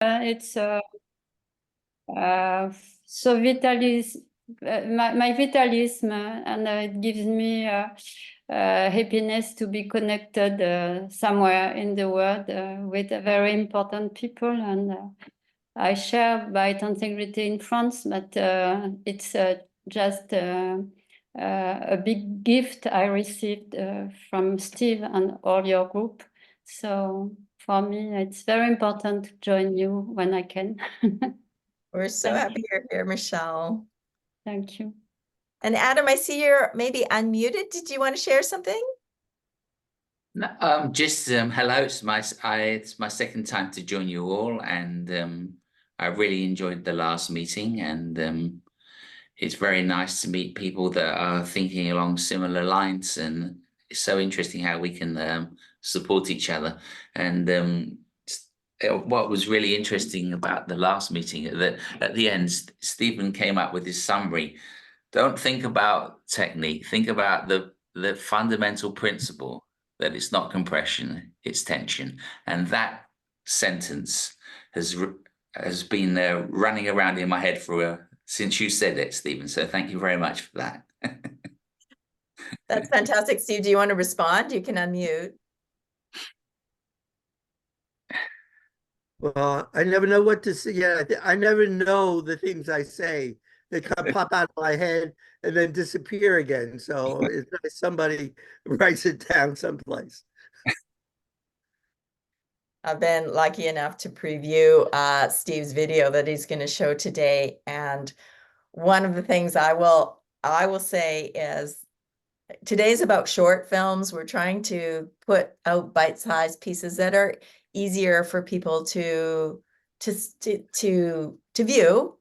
It's so vitalism, my vitalism, and it gives me happiness to be connected somewhere in the world with very important people. And I share Biotensegrity in France, but it's just a big gift I received from Steve and all your group. So for me, it's very important to join you when I can. We're so happy you're here, Michelle. Thank you. And Adam, I see you're maybe unmuted. Did you want to share something? No, just hello. It's my second time to join you all, and I really enjoyed the last meeting, and it's very nice to meet people that are thinking along similar lines, and it's so interesting how we can support each other. And what was really interesting about the last meeting, that at the end, Stephen came up with his summary. Don't think about technique, think about the fundamental principle that it's not compression, it's tension. And that sentence has been running around in my head since you said it, Stephen. So thank you very much for that. That's fantastic. Steve, do you want to respond? You can unmute. Well, I never know what to say. Yeah, I never know the things I say. They kind of pop out of my head and then disappear again. So it's nice somebody writes it down someplace. I've been lucky enough to preview Steve's video that he's going to show today. And one of the things I will say is today's about short films. We're trying to put out bite-sized pieces that are easier for people to view,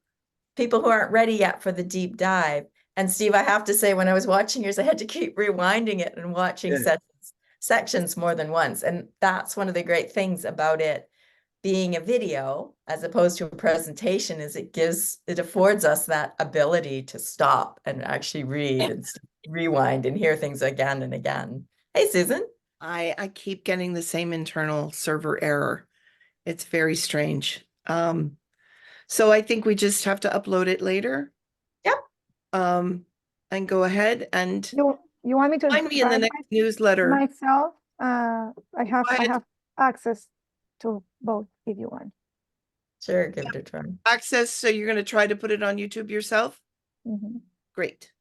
people who aren't ready yet for the deep dive. And Steve, I have to say, when I was watching yours, I had to keep rewinding it and watching sections more than once. And that's one of the great things about it being a video as opposed to a presentation, is it affords us that ability to stop and actually read and rewind and hear things again and again. Hey, Susan. I keep getting the same internal server error. It's very strange. So I think we just have to upload it later. Yep. And go ahead and you want me to find me in the next newsletter myself. I have access to both if you want. Sure, give it a try. Access, so you're going to try to put it on YouTube yourself? Mm-hmm. Great.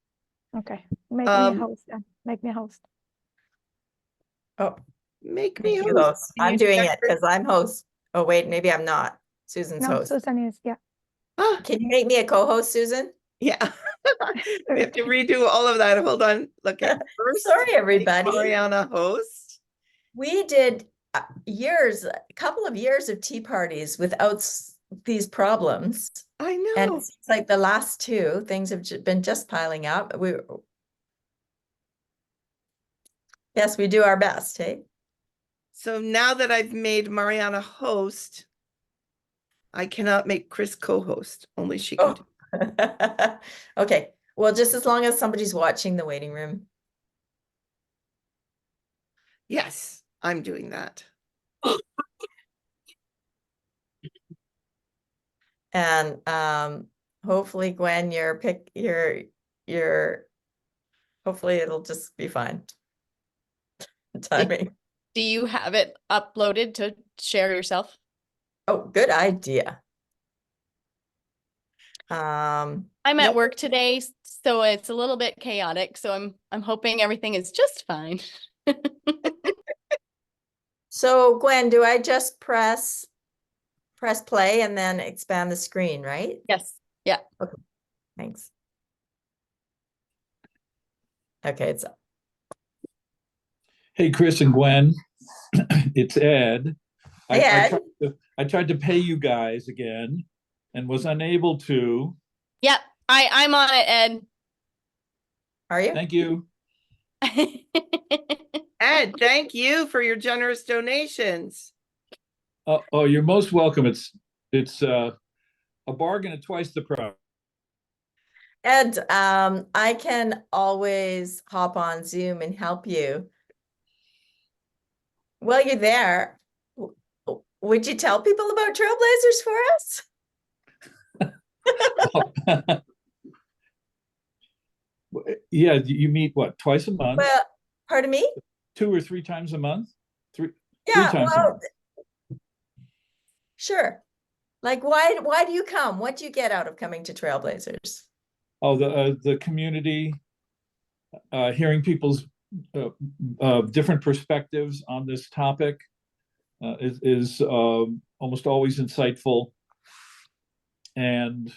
Okay, make me a host then. Make me a host. Oh, make me a host. I'm doing it because I'm host. Oh wait, maybe I'm not. Susan's host. Susan is, yeah. Can you make me a co-host, Susan? Yeah. We have to redo all of that. Hold on. Look at first. Sorry, everybody. Mariana host. We did a couple of years of tea parties without these problems. I know. And it's like the last two things have been just piling up. Yes, we do our best, hey? So now that I've made Mariana host, I cannot make Chris co-host. Only she can do. Okay. Well, just as long as somebody's watching the waiting room. Yes, I'm doing that. And hopefully, Gwen, hopefully it'll just be fine. Timing. Do you have it uploaded to share yourself? Oh, good idea. I'm at work today, so it's a little bit chaotic. So I'm hoping everything is just fine. So Gwen, do I just press play and then expand the screen, right? Yes. Yeah. Okay. Thanks. Okay, it's up. Hey, Chris and Gwen, it's Ed. Hey, Ed. I tried to pay you guys again and was unable to. Yep, I'm on it, Ed. Are you? Thank you. Ed, thank you for your generous donations. Oh, you're most welcome. It's a bargain at twice the price. Ed, I can always hop on Zoom and help you. While you're there, would you tell people about Trailblazers for us? Yeah, you meet what, twice a month? Well, pardon me? 2 or 3 times a month? Three Yeah, times a well, month. sure. Like, why do you come? What do you get out of coming to Trailblazers? Oh, the community, hearing people's different perspectives on this topic is almost always insightful, and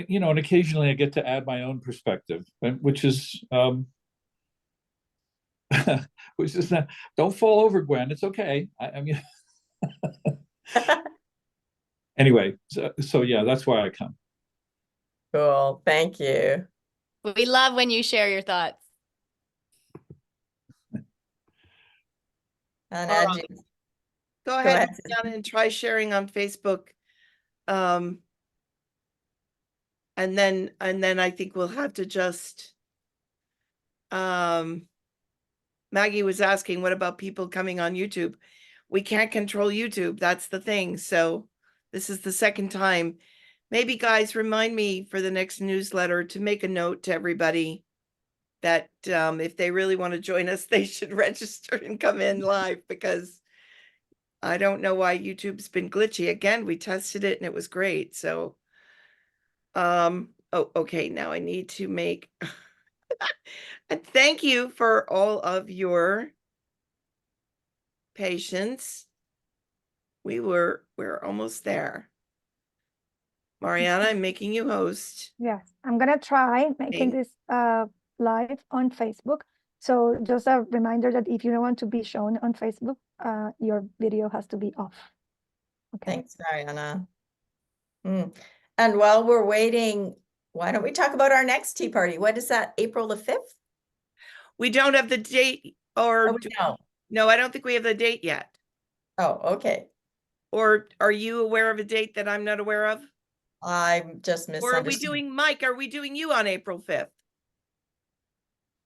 you know, and occasionally I get to add my own perspective, which is which is not, don't fall over, Gwen. It's okay. I mean, anyway, so yeah, that's why I come. Cool. Thank you. We love when you share your thoughts. And All Angie, right. Go ahead, ahead. Mariana, and try sharing on Facebook. And then I think we'll have to just Maggie was asking, what about people coming on YouTube? We can't control YouTube. That's the thing. So this is the second time. Maybe guys, remind me for the next newsletter to make a note to everybody that if they really want to join us, they should register and come in live, because I don't know why YouTube's been glitchy. Again, we tested it and it was great. So, oh, okay. Now I need to make, and thank you for all of your patience. We're almost there. Mariana, I'm making you host. Yes, I'm gonna try making Okay. this live on Facebook. So just a reminder that if you don't want to be shown on Facebook, your video has to be off. Okay. Thanks, Mariana. And while we're waiting, why don't we talk about our next tea party? What is that, April the 5th? We don't have the date, or no, I don't think we have the date yet. Oh, okay. Or are you aware of a date that I'm not aware of? I'm just Or are we misunderstood. doing, Mike, are we doing you on April 5th?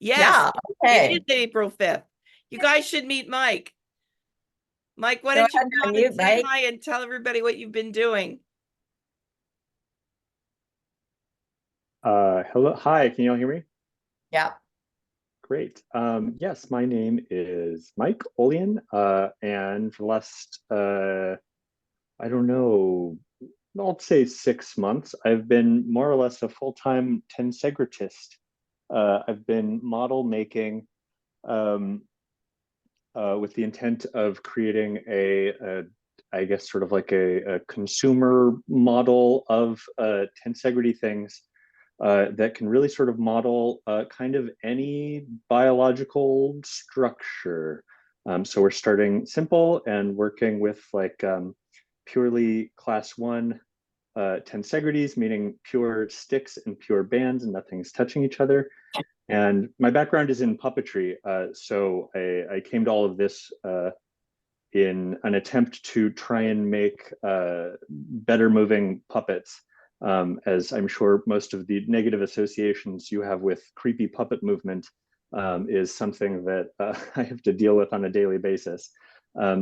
Yes, Yeah, okay. it is April 5th. You guys should meet Mike. Mike, why Go don't you ahead and come on and unmute, say Mike. hi and tell everybody what you've been doing? Hello, hi, can you all hear me? Yeah. Great. Yes, my name is Mike Olian, and for the last, I don't know, I'll say 6 months, I've been more or less a full-time tensegratist. I've been model making with the intent of creating I guess sort of like a consumer model of tensegrity things that can really sort of model kind of any biological structure. So we're starting simple and working with like purely class 1 tensegrities, meaning pure sticks and pure bands and nothing's touching each other. And my background is in puppetry, so I came to all of this in an attempt to try and make better moving puppets, as I'm sure most of the negative associations you have with creepy puppet movement is something that I have to deal with on a daily basis.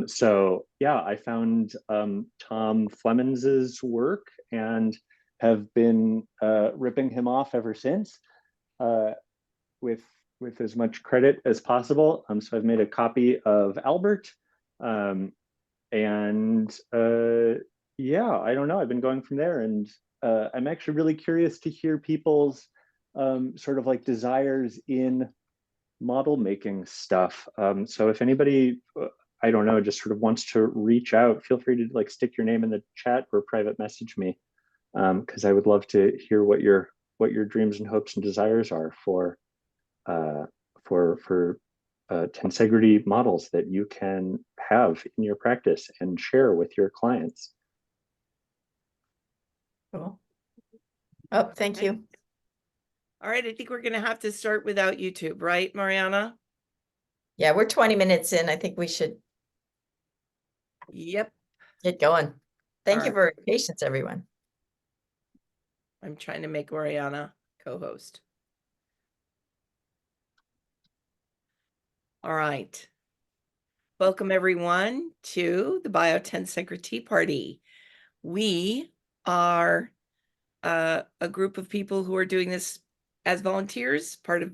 So yeah, I found Tom Flemons's work and have been ripping him off ever since. With as much credit as possible. So I've made a copy of Albert, and yeah, I don't know. I've been going from there, and I'm actually really curious to hear people's sort of like desires in model making stuff. So if anybody, I don't know, just sort of wants to reach out, feel free to like stick your name in the chat or private message me, because I would love to hear what your dreams and hopes and desires are for tensegrity models that you can have in your practice and share with your clients. Cool. Oh, thank you. All right, I think we're going to have to start without YouTube, right, Mariana? Yeah, we're 20 minutes in. I think we should Yep. get going. Thank you All for your patience, everyone. I'm trying to make Mariana co-host. All right. Welcome everyone to the Biotensegrity Party. We are a group of people who are doing this as volunteers, part of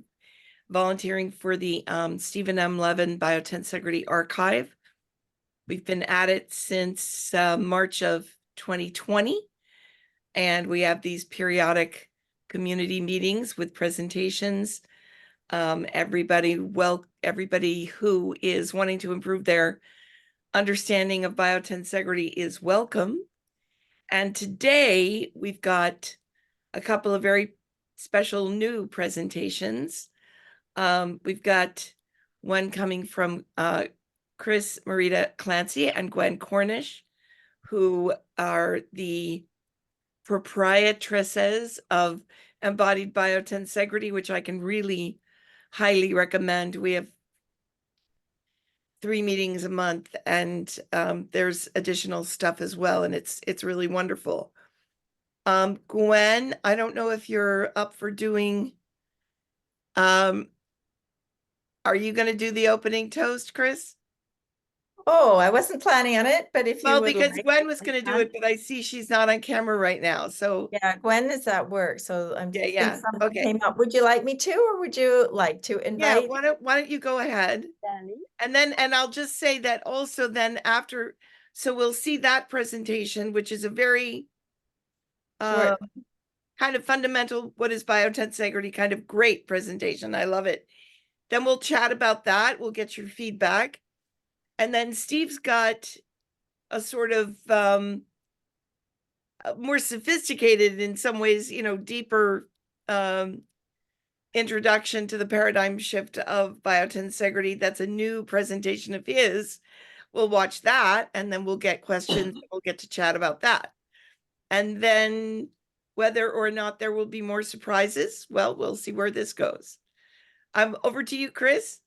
volunteering for the Stephen M. Levin Biotensegrity Archive. We've been at it since March of 2020, and we have these periodic community meetings with presentations. Everybody who is wanting to improve their understanding of biotensegrity is welcome. And today we've got a couple of very special new presentations. We've got one coming from Chris, Morita, Clancy, and Gwen Cornish, who are the proprietresses of Embodied Biotensegrity, which I can really highly recommend. We have 3 meetings a month, and there's additional stuff as well, and it's really wonderful. Gwen, I don't know if you're up for doing, are you going to do the opening toast, Chris? Oh, I wasn't planning on it, but if you Well, would because like, Gwen was I going to do can. it, but I see she's not on camera right now, so Yeah, Gwen is at work, so I'm Yeah, think yeah, something okay. came up. Would you like me to, or would you like to yeah, invite? why don't you go ahead? And I'll just say that also then after, so we'll see that presentation, which is a very Sure. kind of fundamental, what is biotensegrity, kind of great presentation. I love it. Then we'll chat about that. We'll get your feedback. And then Steve's got a sort of more sophisticated, in some ways, deeper introduction to the paradigm shift of biotensegrity. That's a new presentation of his. We'll watch that, and then we'll get questions. We'll get to chat about that. And then whether or not there will be more surprises, well, we'll see where this goes. Over to you, Chris.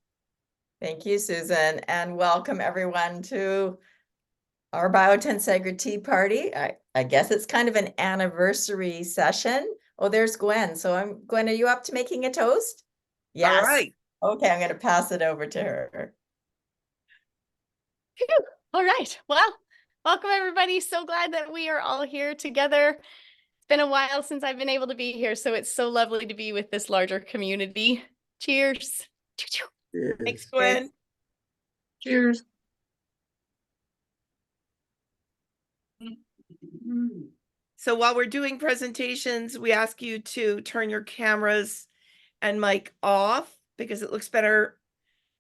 Thank you, Susan, and welcome everyone to our Biotensegrity party. I guess it's kind of an anniversary session. Oh, there's Gwen. So Gwen, are you up to making a toast? Yes. All right. Okay, I'm going to pass it over to her. Phew. All right. Well, welcome everybody. So glad that we are all here together. It's been a while since I've been able to be here, so it's so lovely to be with this larger community. Cheers. Thanks, Gwen. Cheers. So while we're doing presentations, we ask you to turn your cameras and mic off because it looks better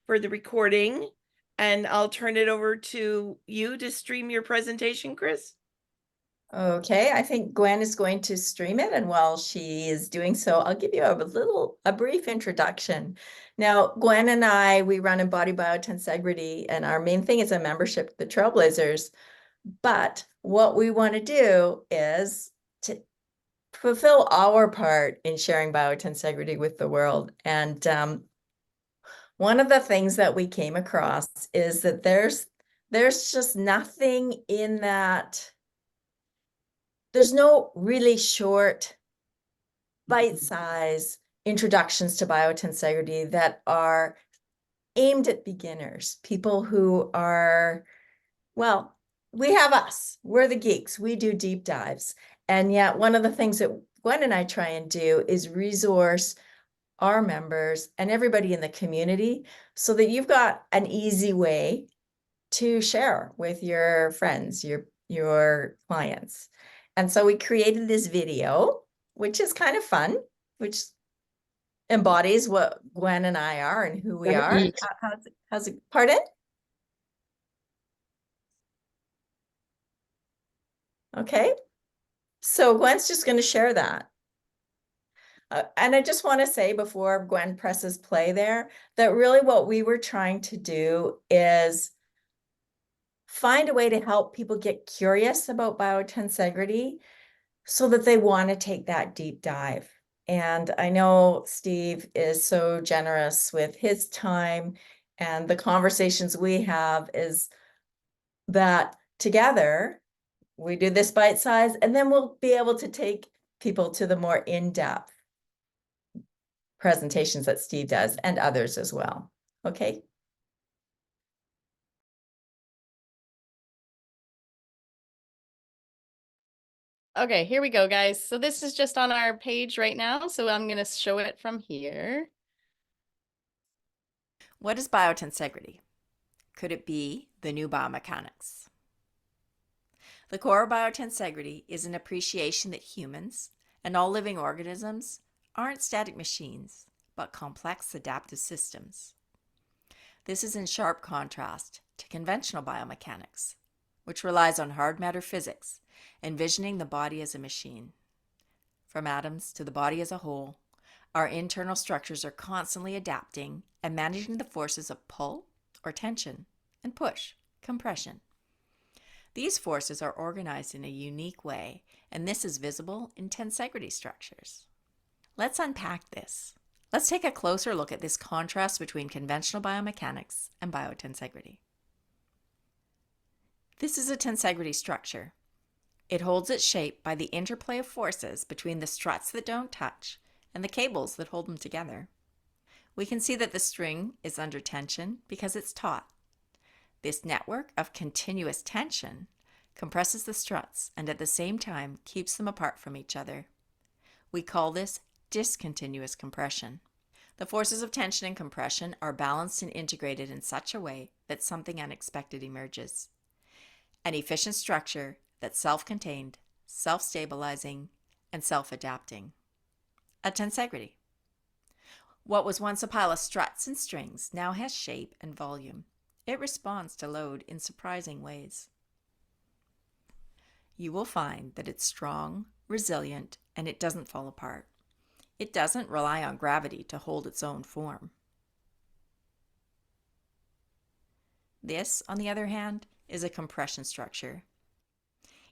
for the recording. And I'll turn it over to you to stream your presentation, Chris. Okay, I think Gwen is going to stream it, and while she is doing so, I'll give you a brief introduction. Now, Gwen and I, we run Embodied Biotensegrity, and our main thing is a membership, the Trailblazers. But what we want to do is to fulfill our part in sharing biotensegrity with the world. And one of the things that we came across is that there's just nothing in that. There's no really short, bite-sized introductions to biotensegrity that are aimed at beginners, people who are, well, we have us, we're the geeks, we do deep dives. And yet one of the things that Gwen and I try and do is resource our members and everybody in the community so that you've got an easy way to share with your friends, your clients. And so we created this video, which is kind of fun, which embodies what Gwen and I are and who we are. How's it, pardon? Okay, so Gwen's just going to share that. And I just want to say before Gwen presses play there, that really what we were trying to do is find a way to help people get curious about biotensegrity so that they want to take that deep dive. And I know Steve is so generous with his time, and the conversations we have is that together we do this bite size, and then we'll be able to take people to the more in-depth presentations that Steve does and others as well. Okay. Okay, here we go, guys. So this is just on our page right now. So I'm going to show it from here. What is biotensegrity? Could it be the new biomechanics? The core of biotensegrity is an appreciation that humans and all living organisms aren't static machines, but complex adaptive systems. This is in sharp contrast to conventional biomechanics, which relies on hard matter physics, envisioning the body as a machine. From atoms to the body as a whole, our internal structures are constantly adapting and managing the forces of pull or tension and push, compression. These forces are organized in a unique way, and this is visible in tensegrity structures. Let's unpack this. Let's take a closer look at this contrast between conventional biomechanics and biotensegrity. This is a tensegrity structure. It holds its shape by the interplay of forces between the struts that don't touch and the cables that hold them together. We can see that the string is under tension because it's taut. This network of continuous tension compresses the struts and at the same time keeps them apart from each other. We call this discontinuous compression. The forces of tension and compression are balanced and integrated in such a way that something unexpected emerges. An efficient structure that's self-contained, self-stabilizing, and self-adapting. A tensegrity. What was once a pile of struts and strings now has shape and volume. It responds to load in surprising ways. You will find that it's strong, resilient, and it doesn't fall apart. It doesn't rely on gravity to hold its own form. This, on the other hand, is a compression structure.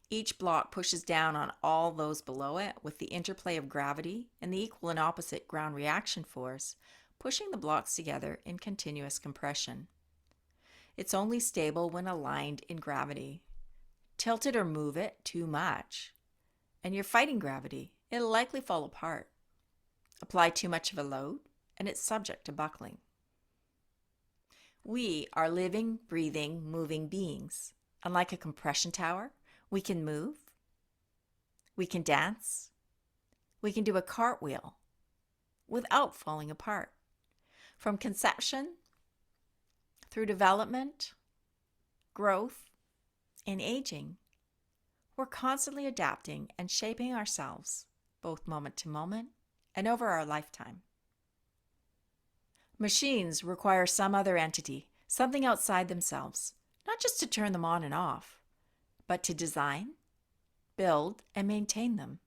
Each block pushes down on all those below it with the interplay of gravity and the equal and opposite ground reaction force, pushing the blocks together in continuous compression. It's only stable when aligned in gravity. Tilt it or move it too much, and you're fighting gravity. It'll likely fall apart. Apply too much of a load, and it's subject to buckling. We are living, breathing, moving beings. Unlike a compression tower, we can move, we can dance, we can do a cartwheel without falling apart. From conception through development, growth, and aging, we're constantly adapting and shaping ourselves, both moment to moment and over our lifetime. Machines require some other entity, something outside themselves, not just to turn them on and off, but to design, build, and maintain them.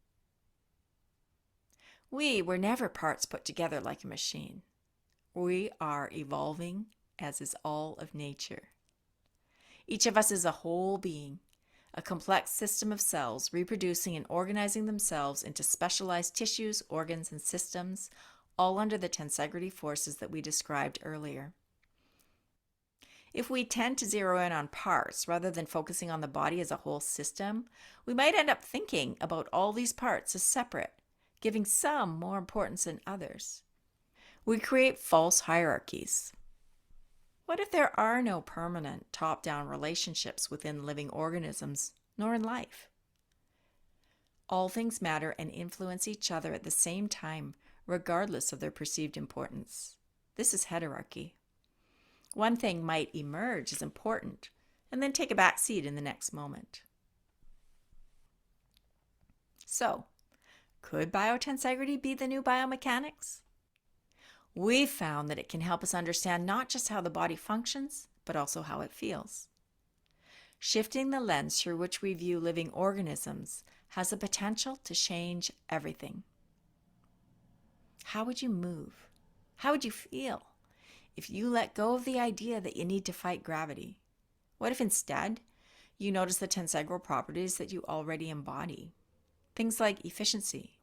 We were never parts put together like a machine. We are evolving, as is all of nature. Each of us is a whole being, a complex system of cells reproducing and organizing themselves into specialized tissues, organs, and systems, all under the tensegrity forces that we described earlier. If we tend to zero in on parts rather than focusing on the body as a whole system, we might end up thinking about all these parts as separate, giving some more importance than others. We create false hierarchies. What if there are no permanent top-down relationships within living organisms, nor in life? All things matter and influence each other at the same time, regardless of their perceived importance. This is heterarchy. One thing might emerge as important and then take a back seat in the next moment. So, could biotensegrity be the new biomechanics? We've found that it can help us understand not just how the body functions, but also how it feels. Shifting the lens through which we view living organisms has the potential to change everything. How would you move? How would you feel if you let go of the idea that you need to fight gravity? What if instead you notice the tensegral properties that you already embody? Things like efficiency.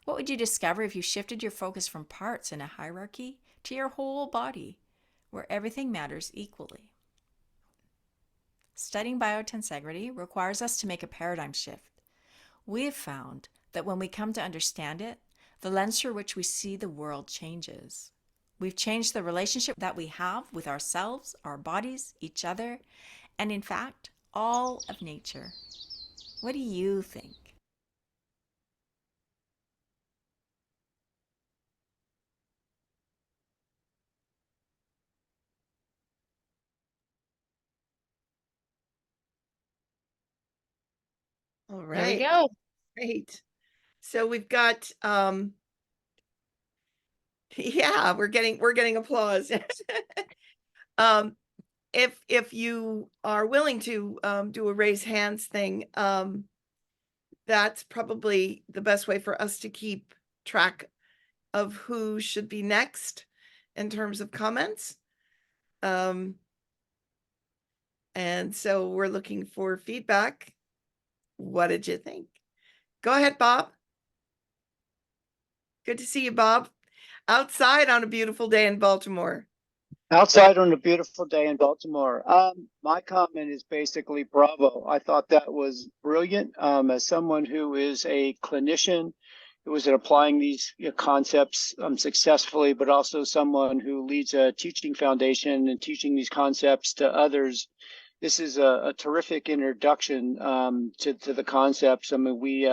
What would you discover if you shifted your focus from parts in a hierarchy to your whole body, where everything matters equally? Studying biotensegrity requires us to make a paradigm shift. We have found that when we come to understand it, the lens through which we see the world changes. We've changed the relationship that we have with ourselves, our bodies, each other, and in fact, all of nature. What do you think? All There right. we go. Great. So we've got yeah, we're getting applause. If you are willing to do a raise hands thing, that's probably the best way for us to keep track of who should be next in terms of comments. And so we're looking for feedback. What did you think? Go ahead, Bob. Good to see you, Bob. Outside on a beautiful day in Baltimore. Outside on a beautiful day in Baltimore. My comment is basically bravo. I thought that was brilliant. As someone who is a clinician who is applying these concepts successfully, but also someone who leads a teaching foundation and teaching these concepts to others, this is a terrific introduction to the concepts. I mean, we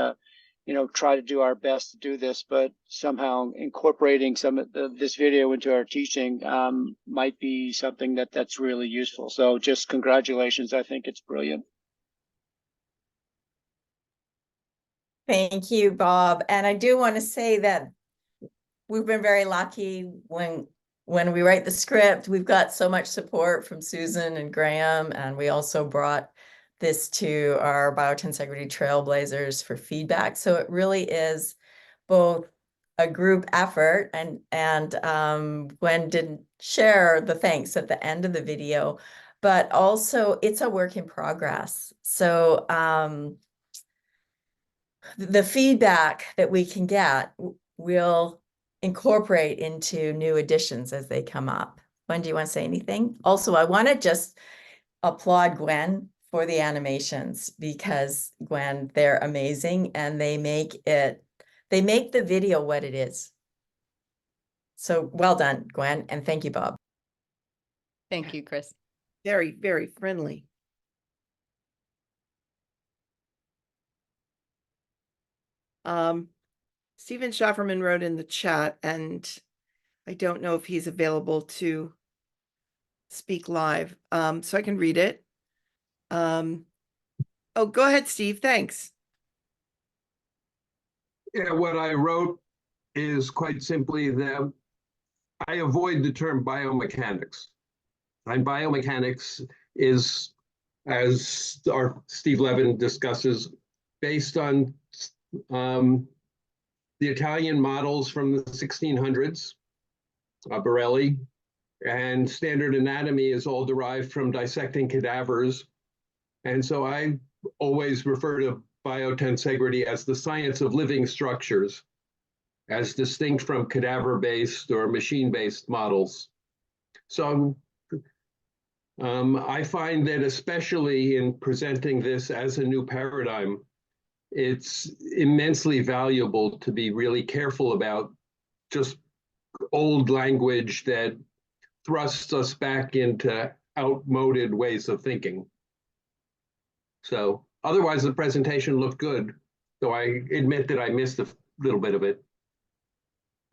try to do our best to do this, but somehow incorporating some of this video into our teaching might be something that's really useful. So just congratulations. I think it's brilliant. Thank you, Bob. And I do want to say that we've been very lucky when we write the script. We've got so much support from Susan and Graham, and we also brought this to our Biotensegrity Trailblazers for feedback. So it really is both a group effort, and Gwen didn't share the thanks at the end of the video, but also it's a work in progress. So the feedback that we can get will incorporate into new additions as they come up. Gwen, do you want to say anything? Also, I want to just applaud Gwen for the animations, because Gwen, they're amazing, and they make the video what it is. So well done, Gwen, and thank you, Bob. Thank you, Chris. Very, very friendly. Stephen Schafferman wrote in the chat, and I don't know if he's available to speak live, so I can read it. Oh, go ahead, Steve. Thanks. Yeah, what I wrote is quite simply that I avoid the term biomechanics. And biomechanics is, as our Steve Levin discusses, based on the Italian models from the 1600s, Borelli, and standard anatomy is all derived from dissecting cadavers. And so I always refer to biotensegrity as the science of living structures, as distinct from cadaver-based or machine-based models. So I find that especially in presenting this as a new paradigm, it's immensely valuable to be really careful about just old language that thrusts us back into outmoded ways of thinking. So otherwise the presentation looked good, though I admit that I missed a little bit of it.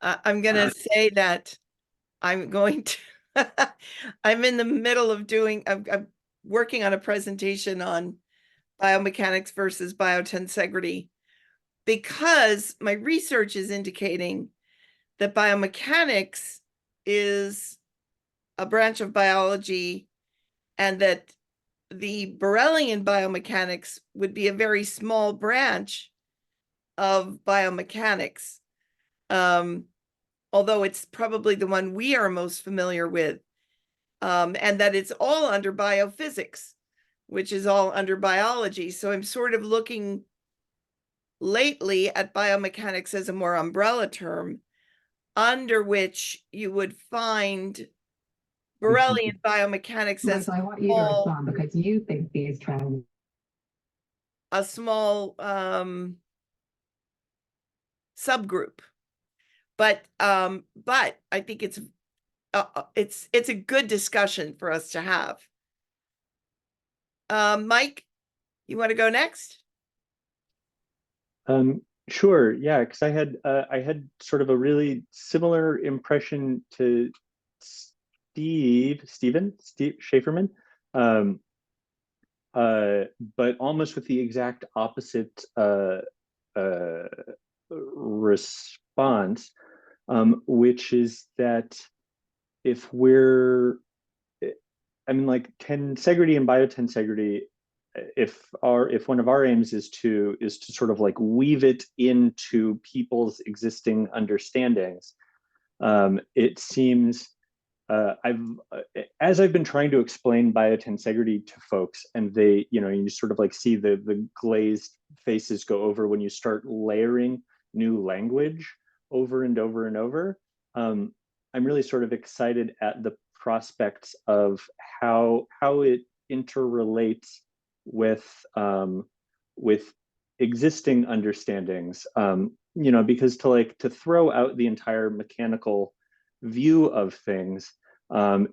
I'm going to say that I'm going to, I'm in the middle of I'm working on a presentation on biomechanics versus biotensegrity, because my research is indicating that biomechanics is a branch of biology, and that the Borellian biomechanics would be a very small branch of biomechanics, although it's probably the one we are most familiar with, and that it's all under biophysics, which is all under biology. So I'm sort of looking lately at biomechanics as a more umbrella term, under which you would find Borellian biomechanics as I want you to respond, because you think these trends. A small subgroup, but I think it's a good discussion for us to have. Mike, you want to go next? Sure, yeah, because I had sort of a really similar impression to Steve Schaeferman. but almost with the exact opposite response, which is that if we're, I mean, like tensegrity and biotensegrity, if one of our aims is to sort of like weave it into people's existing understandings, it seems as I've been trying to explain biotensegrity to folks, and they, you sort of like see the glazed faces go over when you start layering new language over and over and over. I'm really sort of excited at the prospects of how it interrelates with existing understandings. Because to throw out the entire mechanical view of things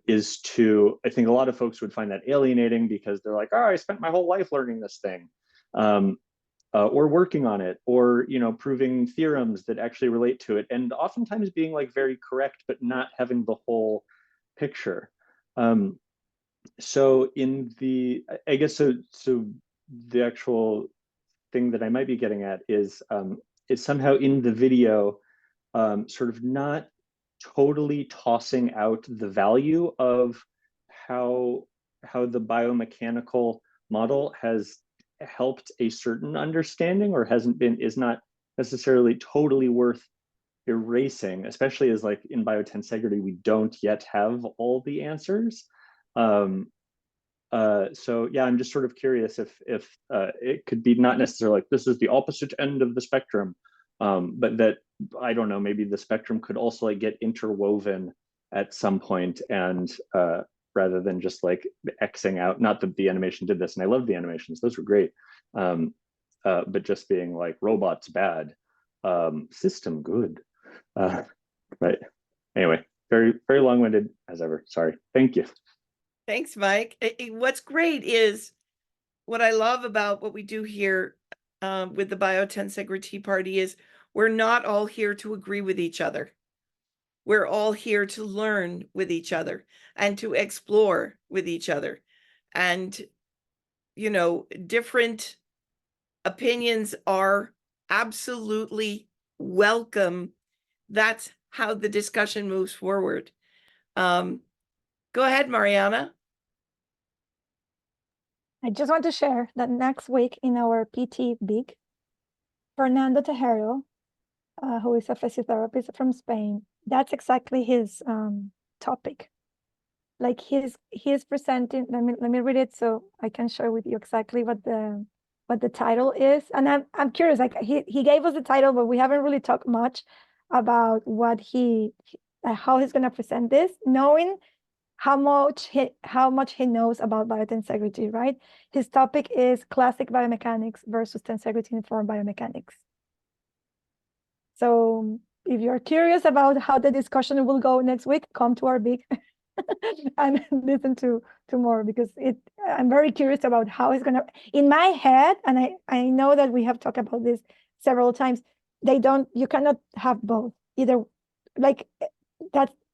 is to, I think a lot of folks would find that alienating, because they're like, oh, I spent my whole life learning this thing, or working on it, or proving theorems that actually relate to it, and oftentimes being like very correct, but not having the whole picture. So in the, I guess, so the actual thing that I might be getting at is somehow in the video, sort of not totally tossing out the value of how the biomechanical model has helped a certain understanding, or is not necessarily totally worth erasing, especially as like in biotensegrity, we don't yet have all the answers. So yeah, I'm just sort of curious if it could be not necessarily like this is the opposite end of the spectrum, but that, I don't know, maybe the spectrum could also like get interwoven at some point, and rather than just like Xing out, not that the animation did this, and I love the animations, those were great, but just being like robots bad, system good. Right. Anyway, very, very long-winded as ever. Sorry. Thank you. Thanks, Mike. What's great is what I love about what we do here with the Biotensegrity Party is we're not all here to agree with each other. We're all here to learn with each other and to explore with each other. And, different opinions are absolutely welcome. That's how the discussion moves forward. Go ahead, Mariana. I just want to share that next week in our PT Big, Fernando Tejero, who is a physiotherapist from Spain, that's exactly his topic. Like he's presenting. Let me read it so I can share with you exactly what the title is. And I'm curious. Like he gave us the title, but we haven't really talked much about what how he's gonna present this, knowing how much he knows about biotensegrity, right? His topic is classic biomechanics versus tensegrity informed biomechanics. So if you're curious about how the discussion will go next week, come to our big and listen to more, because I'm very curious about how it's gonna, in my head, and I know that we have talked about this several times, you cannot have both either. Like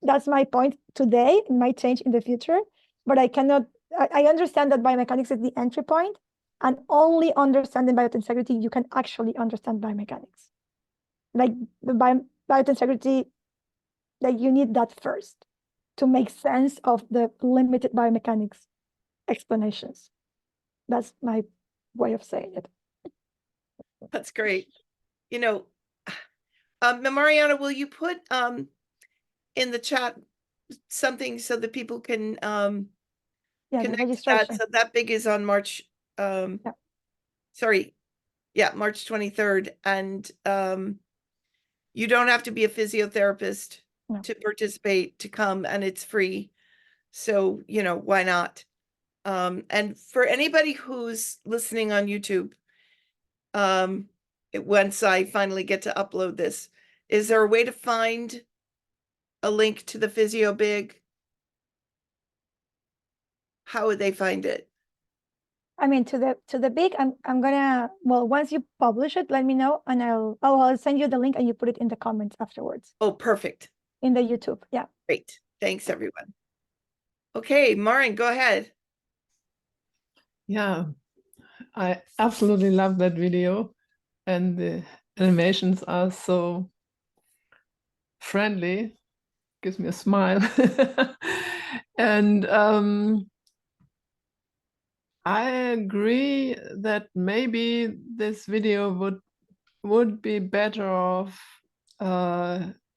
that's my point today. It might change in the future, but I understand that biomechanics is the entry point, and only understanding biotensegrity, you can actually understand biomechanics. Like the biotensegrity, like you need that first to make sense of the limited biomechanics explanations. That's my way of saying it. That's great. Mariana, will you put in the chat something so that people can connect to that? So that big is on March sorry, March 23rd, and you don't have to be a physiotherapist to participate, to come, and it's free. So, why not? And for anybody who's listening on YouTube, once I finally get to upload this, is there a way to find a link to the Physio Big? How would they find it? I mean, to the big, I'm gonna, well, once you publish it, let me know, and I'll send you the link, and you put it in the comments afterwards. Oh, perfect. In the YouTube, yeah. Great. Thanks, everyone. Okay, Marin, go ahead. Yeah, I absolutely love that video, and the animations are so friendly, gives me a smile. And I agree that maybe this video would be better off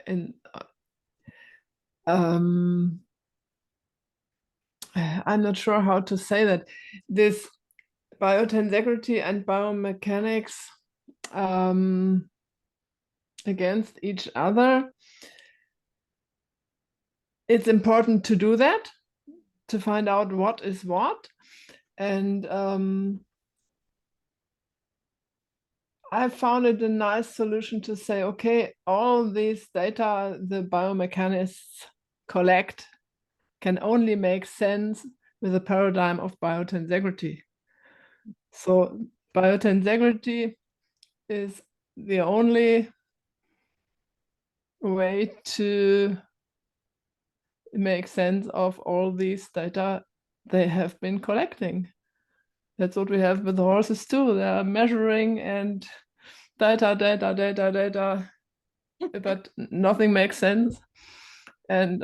in I'm not sure how to say that. This biotensegrity and biomechanics against each other. It's important to do that, to find out what is what. And I found it a nice solution to say, okay, all these data the biomechanists collect can only make sense with the paradigm of biotensegrity. So biotensegrity is the only way to make sense of all these data they have been collecting. That's what we have with the horses too. They are measuring and data, but nothing makes sense. And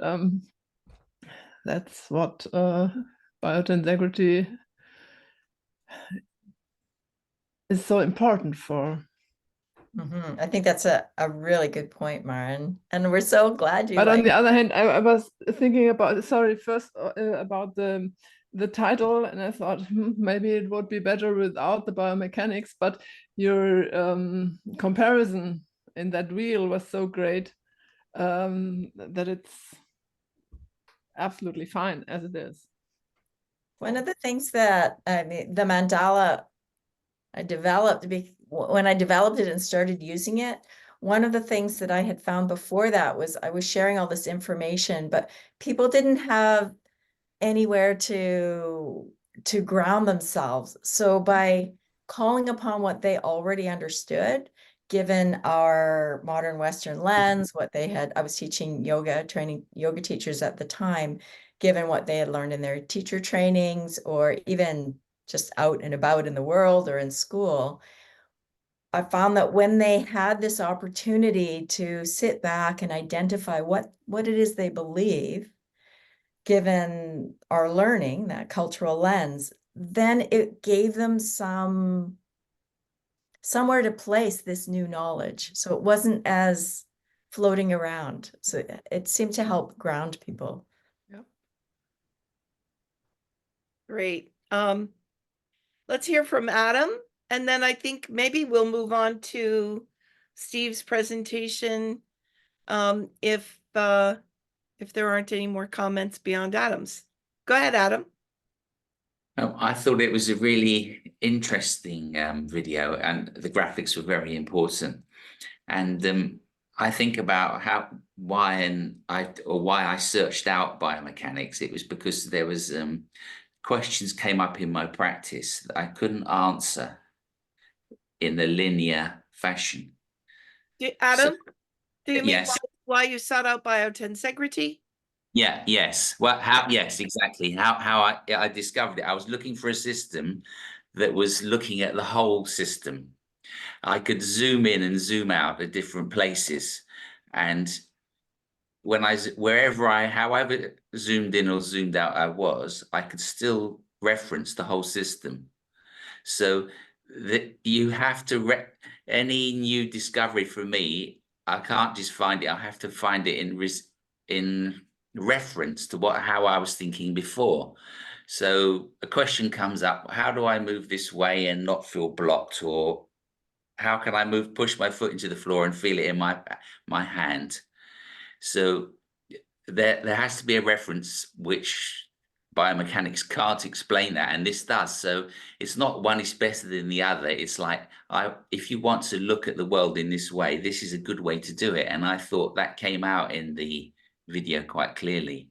that's what biotensegrity is so important for. I think that's a really good point, Maren. And we're so glad you But on like the other hand, I was thinking about, first about the title, and I thought maybe it would be better without the biomechanics, but your comparison in that reel was so great that it's absolutely fine as it is. One of the things that the mandala I developed, when I developed it and started using it, one of the things that I had found before that was I was sharing all this information, but people didn't have anywhere to ground themselves. So by calling upon what they already understood, given our modern Western lens, what they had, I was teaching yoga, training yoga teachers at the time, given what they had learned in their teacher trainings, or even just out and about in the world or in school, I found that when they had this opportunity to sit back and identify what it is they believe, given our learning, that cultural lens, then it gave them somewhere to place this new knowledge. So it wasn't as floating around. So it seemed to help ground people. Yep. Great. Let's hear from Adam, and then I think maybe we'll move on to Steve's presentation if there aren't any more comments beyond Adam's. Go ahead, Adam. I thought it was a really interesting video, and the graphics were very important. And I think about why I searched out biomechanics. It was because there was questions came up in my practice that I couldn't answer in a linear fashion. Adam, do you mean yes. why you sought out biotensegrity? Yeah, yes. Well, yes, exactly. How I discovered it. I was looking for a system that was looking at the whole system. I could zoom in and zoom out at different places. And however zoomed in or zoomed out I could still reference the whole system. So that you have to, any new discovery for me, I can't just find it. I have to find it in reference to how I was thinking before. So a question comes up: how do I move this way and not feel blocked? Or how can I push my foot into the floor and feel it in my hand? So there has to be a reference, which biomechanics can't explain that, and this does. So it's not one is better than the other. It's like, if you want to look at the world in this way, this is a good way to do it. And I thought that came out in the video quite clearly.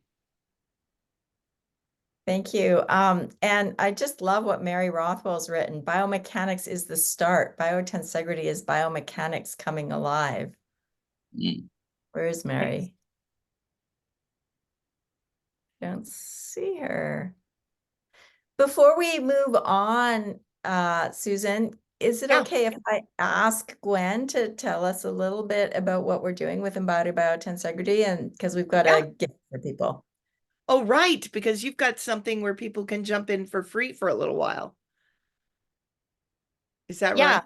Thank you. And I just love what Mary Rothwell's written. Biomechanics is the start. Biotensegrity is biomechanics coming alive. Where is Mary? Don't see her. Before we move on, Susan, is it Yeah. okay if I ask Gwen to tell us a little bit about what we're doing with Embodied Biotensegrity, and because we've got Yeah. a gift for people. Oh, right, because you've got something where people can jump in for free for a little while. Is that Yeah. right?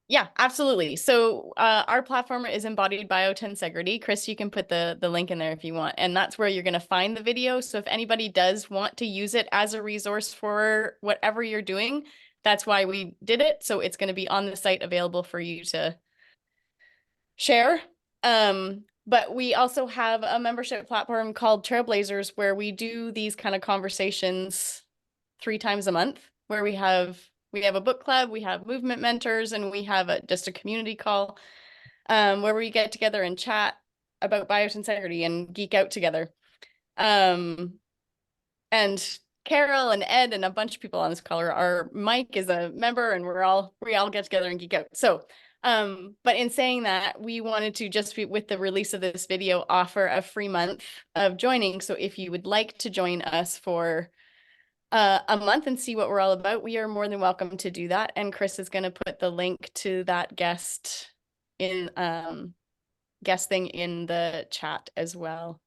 Yeah, absolutely. So our platform is Embodied Biotensegrity. Chris, you can put the link in there if you want. And that's where you're going to find the video. So if anybody does want to use it as a resource for whatever you're doing, that's why we did it. So it's going to be on the site available for you to share. But we also have a membership platform called Trailblazers where we do these kind of conversations 3 times a month, where we have a book club, we have movement mentors, and we have just a community call where we get together and chat about biotensegrity and geek out together. And Carol and Ed and a bunch of people on this call are Mike is a member, and we all get together and geek out. So but in saying that, we wanted to just be, with the release of this video, offer a free month of joining. So if you would like to join us for a month and see what we're all about, we are more than welcome to do that. And Chris is going to put the link to that guest thing in the chat as well.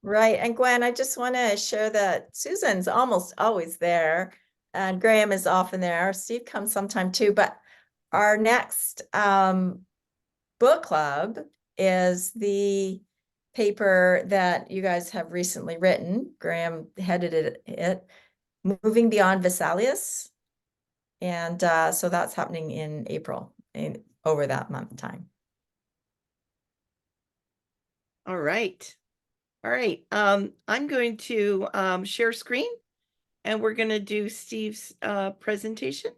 Right. And Gwen, I just want to share that Susan's almost always there, and Graham is often there. Steve comes sometime too, but our next book club is the paper that you guys have recently written. Graham headed it Moving Beyond Vesalius. And so that's happening in April, over that month time. All right. All right. I'm going to share screen, and we're going to do Steve's presentation.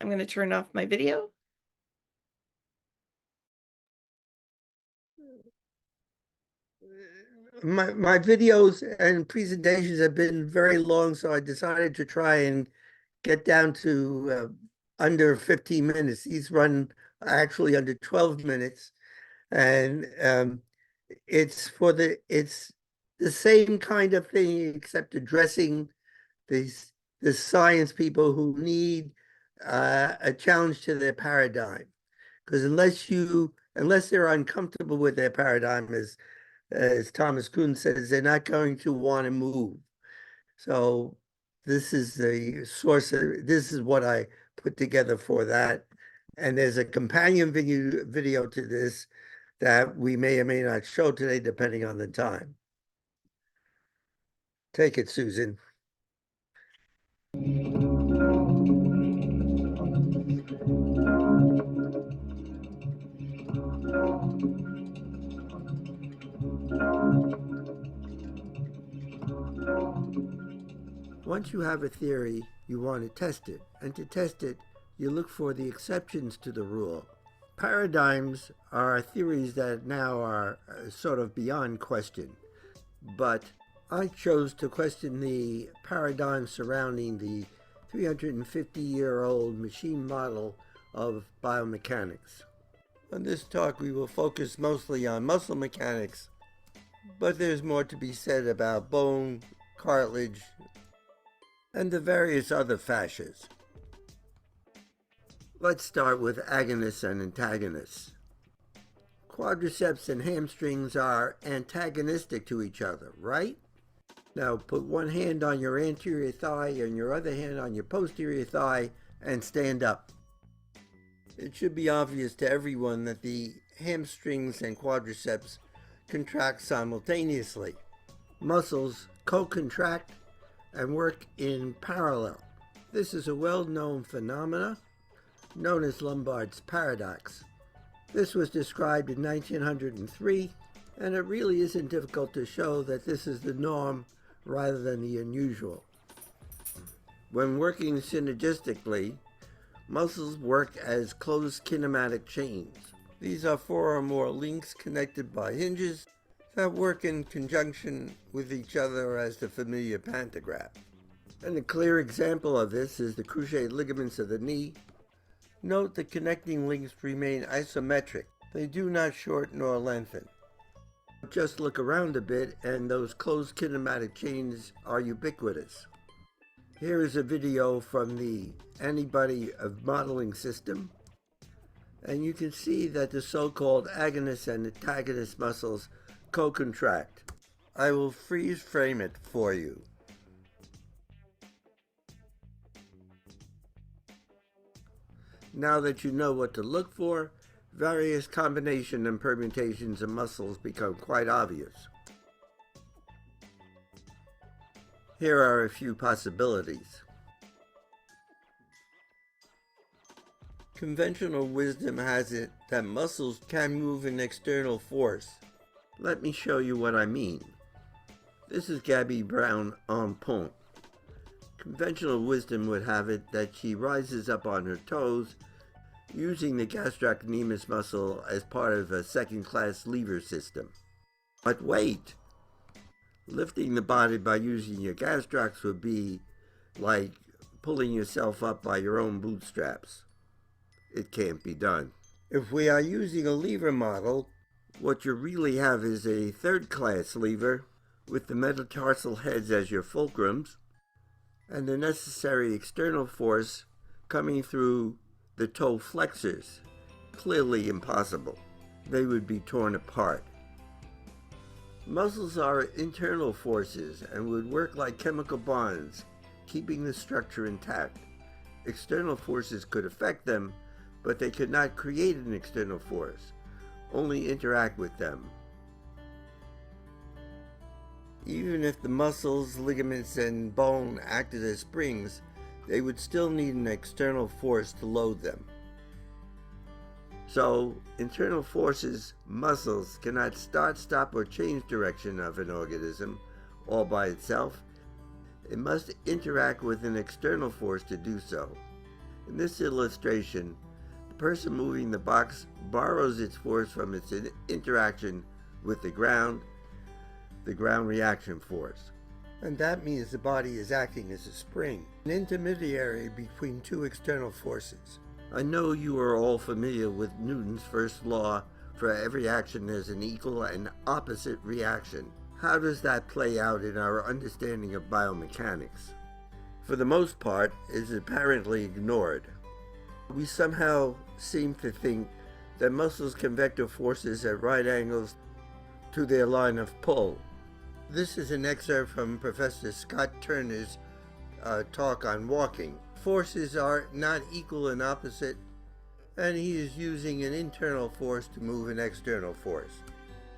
I'm going to turn off my video. My videos and presentations have been very long, so I decided to try and get down to under 15 minutes. These run actually under 12 minutes. And it's the same kind of thing, except addressing the science people who need a challenge to their paradigm. Because unless they're uncomfortable with their paradigm, as Thomas Kuhn says, they're not going to want to move. So this is the source this is what I put together for that. And there's a companion video to this that we may or may not show today, depending on the time. Take it, Susan. Once you have a theory, you want to test it. And to test it, you look for the exceptions to the rule. Paradigms are theories that now are sort of beyond question. But I chose to question the paradigm surrounding the 350-year-old machine model of biomechanics. On this talk, we will focus mostly on muscle mechanics, but there's more to be said about bone, cartilage, and the various other fascias. Let's start with agonists and antagonists. Quadriceps and hamstrings are antagonistic to each other, right? Now put one hand on your anterior thigh and your other hand on your posterior thigh and stand up. It should be obvious to everyone that the hamstrings and quadriceps contract simultaneously. Muscles co-contract and work in parallel. This is a well-known phenomena known as Lombard's paradox. This was described in 1903, and it really isn't difficult to show that this is the norm rather than the unusual. When working synergistically, muscles work as closed kinematic chains. These are 4 or more links connected by hinges that work in conjunction with each other as the familiar pantograph. And a clear example of this is the cruciate ligaments of the knee. Note the connecting links remain isometric. They do not shorten or lengthen. Just look around a bit and those closed kinematic chains are ubiquitous. Here is a video from the antibody of modeling system, and you can see that the so-called agonist and antagonist muscles co-contract. I will freeze frame it for you. Now that you know what to look for, various combinations and permutations of muscles become quite obvious. Here are a few possibilities. Conventional wisdom has it that muscles can move an external force. Let me show you what I mean. This is Gabby Brown en point. Conventional wisdom would have it that she rises up on her toes using the gastrocnemius muscle as part of a second-class lever system. But wait! Lifting the body by using your gastrocs would be like pulling yourself up by your own bootstraps. It can't be done. If we are using a lever model, what you really have is a third-class lever with the metatarsal heads as your fulcrums and the necessary external force coming through the toe flexors. Clearly impossible. They would be torn apart. Muscles are internal forces and would work like chemical bonds, keeping the structure intact. External forces could affect them, but they could not create an external force, only interact with them. Even if the muscles, ligaments, and bone acted as springs, they would still need an external force to load them. So, internal forces, muscles, cannot start, stop, or change direction of an organism all by itself. It must interact with an external force to do so. In this illustration, the person moving the box borrows its force from its interaction with the ground reaction force. And that means the body is acting as a spring, an intermediary between two external forces. I know you are all familiar with Newton's first law: for every action there's an equal and opposite reaction. How does that play out in our understanding of biomechanics? For the most part, it is apparently ignored. We somehow seem to think that muscles can vector forces at right angles to their line of pull. This is an excerpt from Professor Scott Turner's talk on walking. Forces are not equal and opposite, and he is using an internal force to move an external force.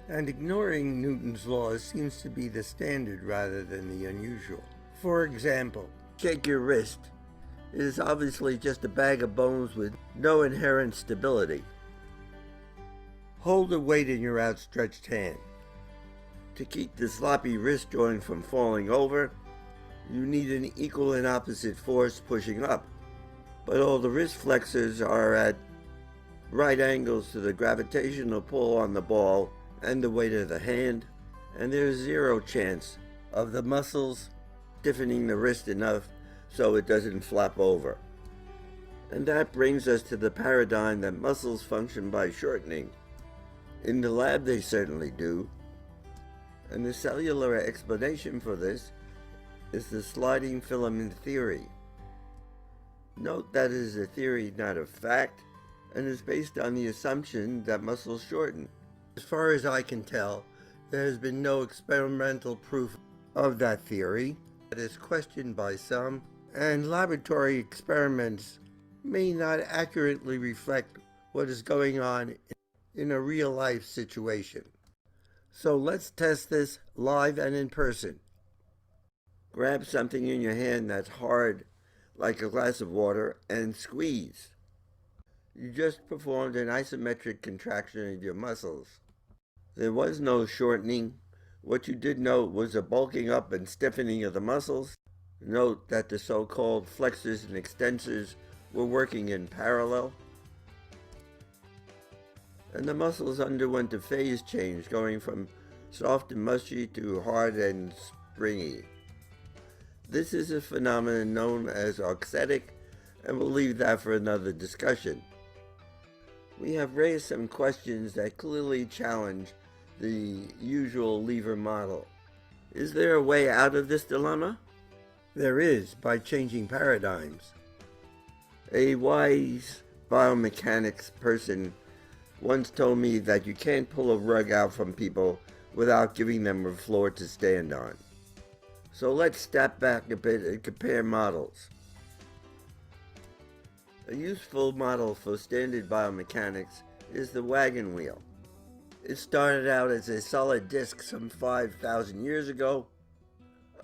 And ignoring Newton's laws seems to be the standard rather than the unusual. For example, shake your wrist. It is obviously just a bag of bones with no inherent stability. Hold a weight in your outstretched hand. To keep the sloppy wrist joint from falling over, you need an equal and opposite force pushing up. But all the wrist flexors are at right angles to the gravitational pull on the ball and the weight of the hand, and there's zero chance of the muscles stiffening the wrist enough so it doesn't flap over. And that brings us to the paradigm that muscles function by shortening. In the lab they certainly do, and the cellular explanation for this is the sliding filament theory. Note that it is a theory, not a fact, and is based on the assumption that muscles shorten. As far as I can tell, there has been no experimental proof of that theory. It is questioned by some, and laboratory experiments may not accurately reflect what is going on in a real-life situation. So let's test this live and in person. Grab something in your hand that's hard, like a glass of water, and squeeze. You just performed an isometric contraction of your muscles. There was no shortening. What you did note was a bulking up and stiffening of the muscles. Note that the so-called flexors and extensors were working in parallel. And the muscles underwent a phase change, going from soft and mushy to hard and springy. This is a phenomenon known as auxetic, and we'll leave that for another discussion. We have raised some questions that clearly challenge the usual lever model. Is there a way out of this dilemma? there is by changing paradigms. A wise biomechanics person once told me that you can't pull a rug out from people without giving them a floor to stand on. So let's step back a bit and compare models. A useful model for standard biomechanics is the wagon wheel. It started out as a solid disc some 5,000 years ago.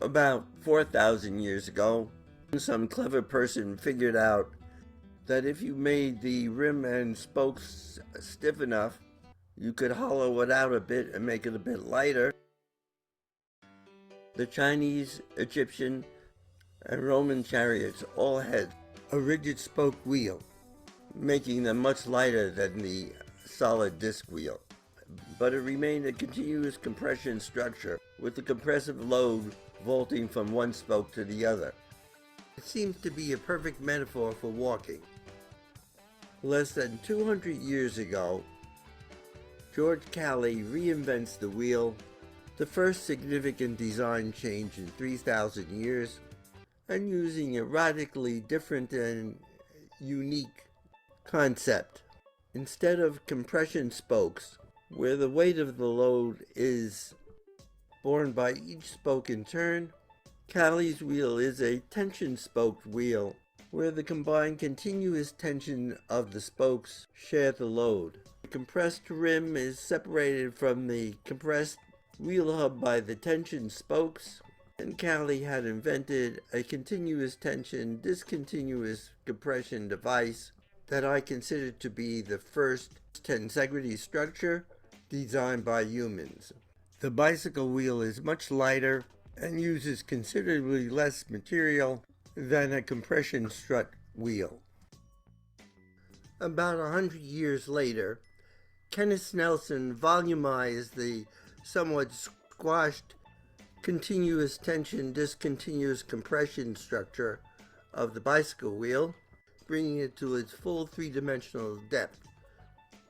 About 4,000 years ago, some clever person figured out that if you made the rim and spokes stiff enough, you could hollow it out a bit and make it a bit lighter. The Chinese, Egyptian, and Roman chariots all had a rigid spoke wheel, making them much lighter than the solid disc wheel. But it remained a continuous compression structure with the compressive load vaulting from one spoke to the other. It seems to be a perfect metaphor for walking. Less than 200 years ago, George Cayley reinvents the wheel, the first significant design change in 3,000 years, and using a radically different and unique concept. Instead of compression spokes, where the weight of the load is borne by each spoke in turn, Cayley's wheel is a tension-spoked wheel, where the combined continuous tension of the spokes share the load. The compressed rim is separated from the compressed wheel hub by the tension spokes, and Cayley had invented a continuous tension, discontinuous compression device that I consider to be the first tensegrity structure designed by humans. The bicycle wheel is much lighter and uses considerably less material than a compression strut wheel. About 100 years later, Kenneth Nelson volumized the somewhat squashed continuous tension, discontinuous compression structure of the bicycle wheel, bringing it to its full three-dimensional depth.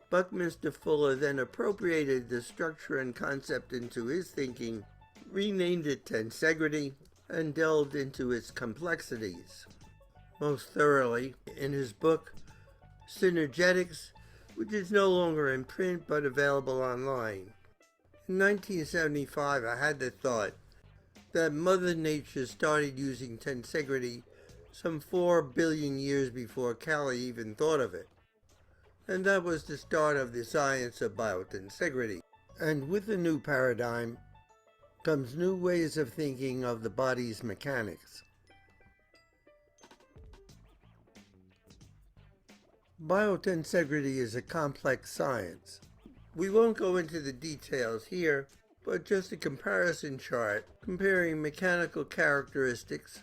Buckminster Fuller then appropriated the structure and concept into his thinking, renamed it tensegrity, and delved into its complexities most thoroughly in his book Synergetics, which is no longer in print but available online. In 1975, I had the thought that Mother Nature started using tensegrity some 4 billion years before Cayley even thought of it. And that was the start of the science of biotensegrity. And with the new paradigm comes new ways of thinking of the body's mechanics. Biotensegrity is a complex science. We won't go into the details here, but just a comparison chart comparing mechanical characteristics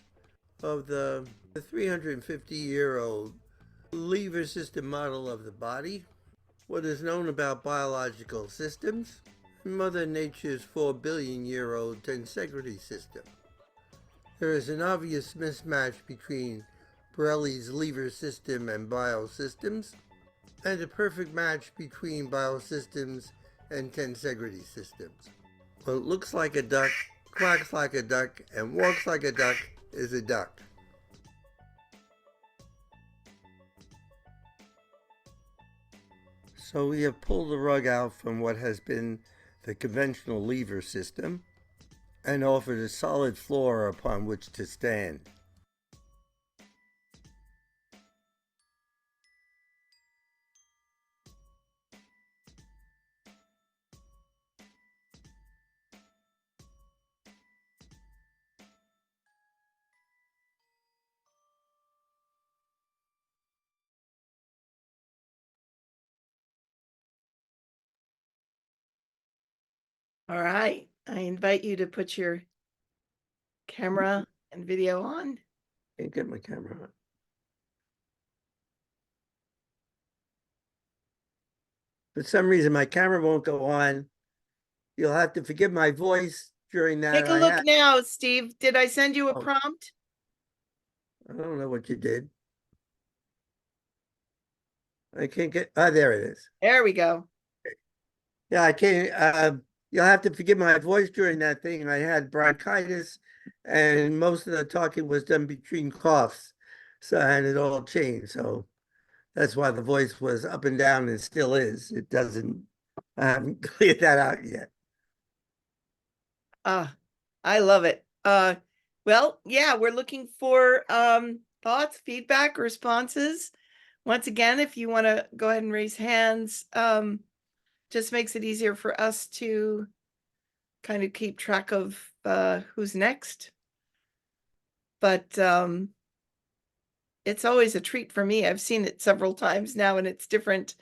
of the 350-year-old lever system model of the body, what is known about biological systems, and Mother Nature's 4 billion-year-old tensegrity system. There is an obvious mismatch between Borelli's lever system and biosystems, and a perfect match between biosystems and tensegrity systems. What looks like a duck, quacks like a duck, and walks like a duck is a duck. So we have pulled the rug out from what has been the conventional lever system and offered a solid floor upon which to stand. All right. I invite you to put your camera and video on. Can't get my camera on. For some reason, my camera won't go on. You'll have to forgive my voice during that. Take a look now, Steve. Did I send you a prompt? I don't know what you did. I can't get, there it is. There we go. Yeah, I can't, you'll have to forgive my voice during that thing. I had bronchitis and most of the talking was done between coughs. So, and it all changed. So that's why the voice was up and down and still is. It doesn't, I haven't cleared that out yet. I love it. Well, yeah, we're looking for thoughts, feedback, responses. Once again, if you want to go ahead and raise hands, just makes it easier for us to kind of keep track of who's next. But it's always a treat for me. I've seen it several times now in its different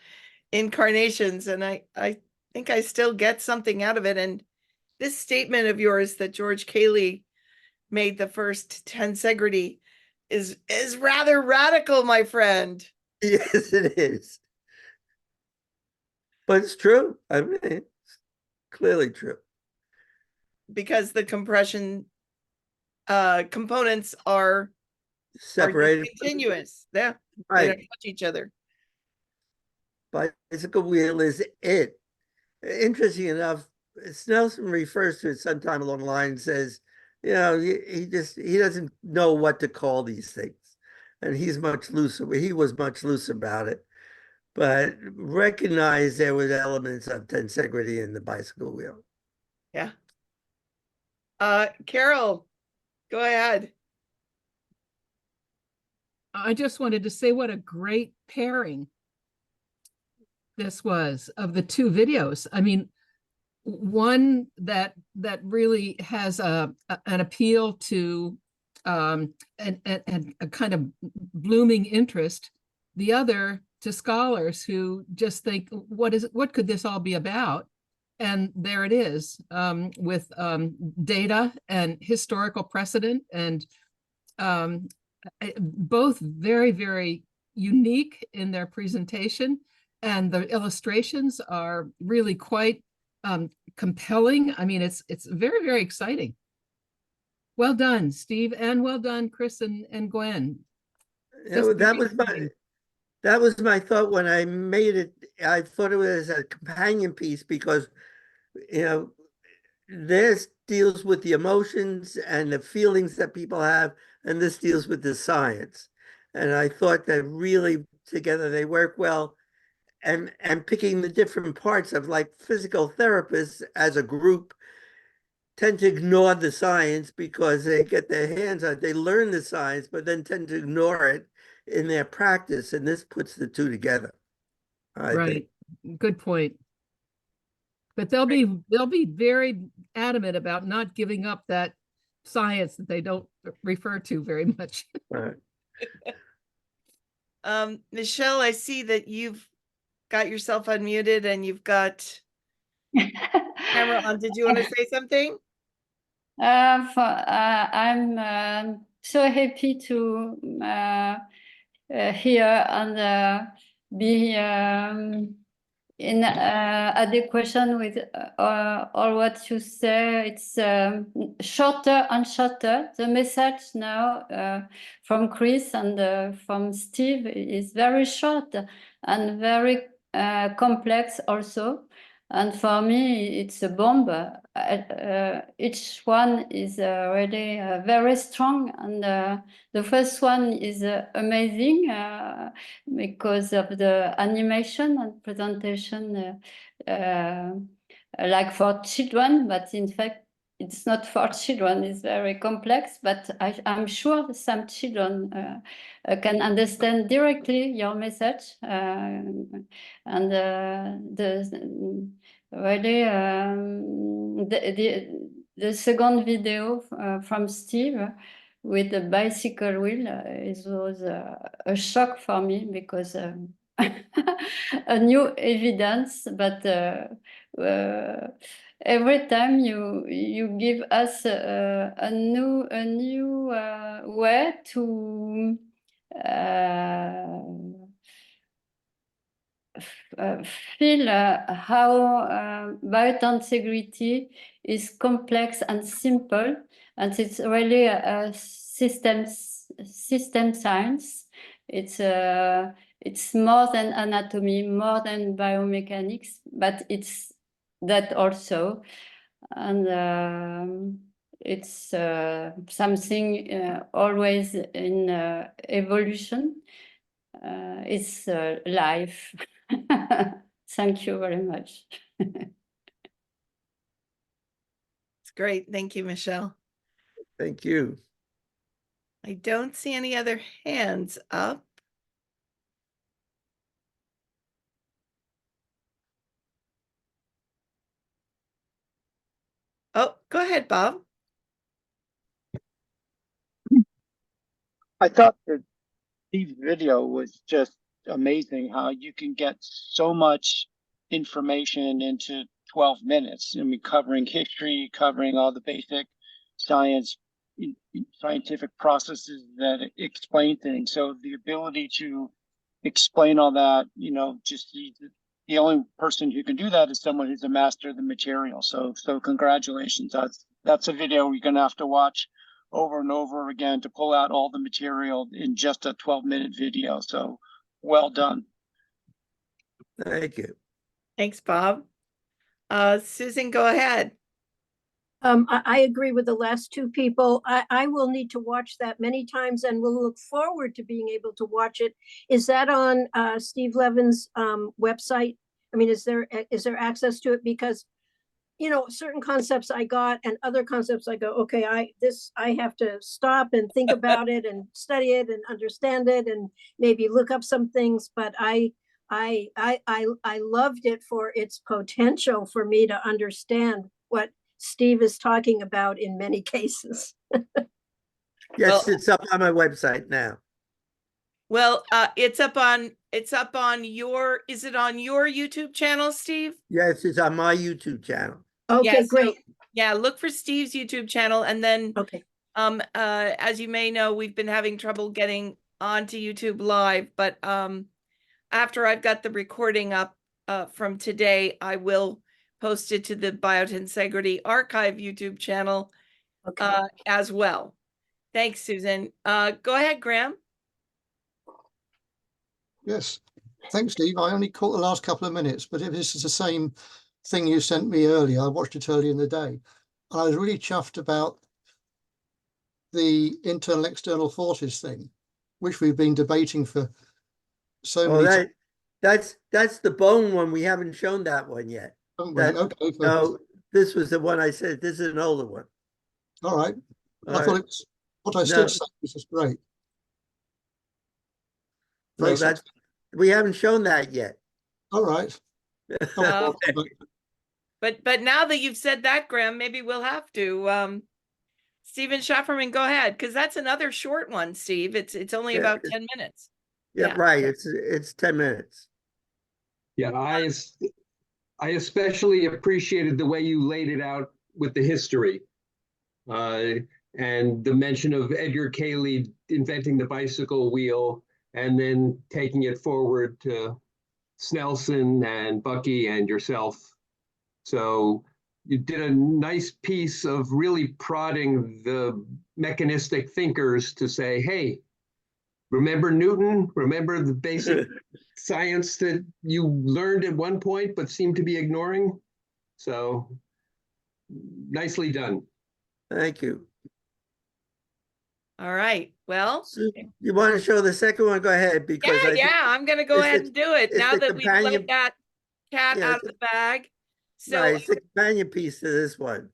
incarnations, and I think I still get something out of it. And this statement of yours that George Cayley made the first tensegrity is rather radical, my friend. Yes, it is. But it's true. I mean, it's clearly true. Because the compression components are Separated. continuous. Yeah, Right. they don't touch each other. Bicycle wheel is it. Interesting enough, Snelson refers to it sometime along the line, says, you know, he doesn't know what to call these things. And he's much looser. He was much looser about it. But recognize there was elements of tensegrity in the bicycle wheel. Yeah. Carol, go ahead. I just wanted to say what a great pairing this was of the two videos. I mean, one that really has an appeal to and a kind of blooming interest. The other to scholars who just think, what could this all be about? And there it is, with data and historical precedent, and both very, very unique in their presentation. And the illustrations are really quite compelling. I mean, it's very, very exciting. Well done, Steve, and well done, Chris and Gwen. You know, that was my thought when I made it. I thought it was a companion piece because, you know, this deals with the emotions and the feelings that people have, and this deals with the science. And I thought that really together they work well. And picking the different parts of, like, physical therapists as a group tend to ignore the science because they get their hands on it. They learn the science, but then tend to ignore it in their practice. And this puts the two together. Right. Good point. But they'll be very adamant about not giving up that science that they don't refer to very much. Right. Michelle, I see that you've got yourself unmuted and you've got camera on. Did you want to say something? I'm so happy to hear and be in adequation with all what you say. It's shorter and shorter. The message now from Chris and from Steve is very short and very complex also. And for me, it's a bomb. Each one is really very strong. And the first one is amazing because of the animation and presentation, like for children, but in fact, it's not for children. It's very complex, but I'm sure some children can understand directly your message. And really, the second video from Steve with the bicycle wheel was a shock for me because a new evidence, but every time you give us a new way to feel how biotensegrity is complex and simple, and it's really a system science. It's more than anatomy, more than biomechanics, but it's that also. And it's something always in evolution. It's life. Thank you very much. It's great. Thank you, Michelle. Thank you. I don't see any other hands up. Oh, go ahead, Bob. I thought that Steve's video was just amazing how you can get so much information into 12 minutes. I mean, covering history, covering all the basic science, scientific processes that explain things. So the ability to explain all that, you know, just the only person who can do that is someone who's a master of the material. So congratulations. That's a video you're going to have to watch over and over again to pull out all the material in just a 12-minute video. So well done. Thank you. Thanks, Bob. Susan, go ahead. I agree with the last two people. I will need to watch that many times and will look forward to being able to watch it. Is that on Steve Levin's website? I mean, is there access to it? Because, you know, certain concepts I got and other concepts I go, okay, I have to stop and think about it and study it and understand it and maybe look up some things. But I loved it for its potential for me to understand what Steve is talking about in many cases. Yes, it's up on my website now. Well, it's up on your, is it on your YouTube channel, Steve? Yes, it's on my YouTube channel. Okay, great. Yeah, look for Steve's YouTube channel. And then, okay. As you may know, we've been having trouble getting onto YouTube Live, but after I've got the recording up from today, I will post it to the Biotensegrity Archive YouTube channel as well. Thanks, Susan. Go ahead, Graham. Yes, thanks, Steve. I only caught the last couple of minutes, but if this is the same thing you sent me earlier, I watched it earlier in the day. I was really chuffed about the internal external forces thing, which we've been debating for so many times. That's the bone one. We haven't shown that one yet. Okay. No, this was the one I said. This is an older one. All right. I thought it was what I still say. This is great. No, we haven't shown that yet. All right. But now that you've said that, Graham, maybe we'll have to. Stephen Schafferman, go ahead, because that's another short one, Steve. It's only about 10 minutes. Yeah, right. It's 10 minutes. Yeah, I especially appreciated the way you laid it out with the history. And the mention of Edgar Cayley inventing the bicycle wheel and then taking it forward to Snelson and Bucky and yourself. So you did a nice piece of really prodding the mechanistic thinkers to say, hey, remember Newton? Remember the basic science that you learned at one point but seemed to be ignoring? So nicely done. Thank you. All right. Well, you want to show the second one? Go ahead. Because I'm going to go ahead and do it now that we've let that cat out of the bag. So right, it's a companion piece to this one.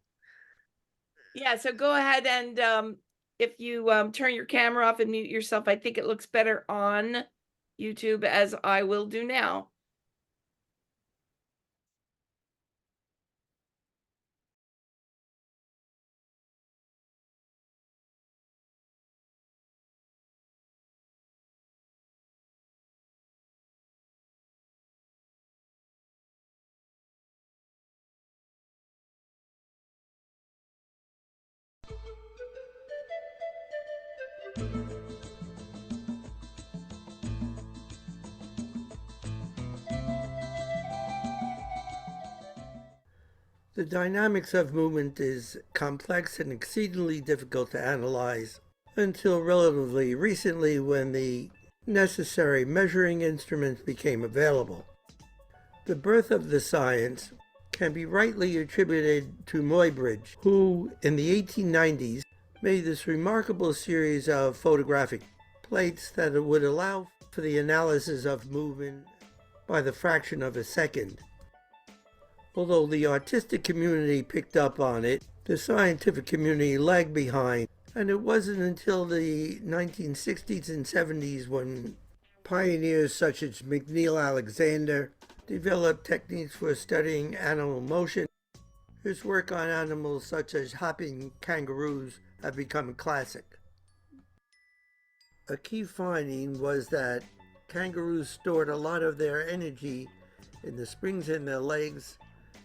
Yeah. So go ahead and if you turn your camera off and mute yourself, I think it looks better on YouTube, as I will do now. The dynamics of movement is complex and exceedingly difficult to analyze until relatively recently, when the necessary measuring instruments became available. The birth of the science can be rightly attributed to Muybridge, who in the 1890s made this remarkable series of photographic plates that would allow for the analysis of movement by the fraction of a second. Although the artistic community picked up on it, the scientific community lagged behind, and it wasn't until the 1960s and 70s when pioneers such as McNeil Alexander developed techniques for studying animal motion. His work on animals such as hopping kangaroos have become a classic. A key finding was that kangaroos stored a lot of their energy in the springs in their legs,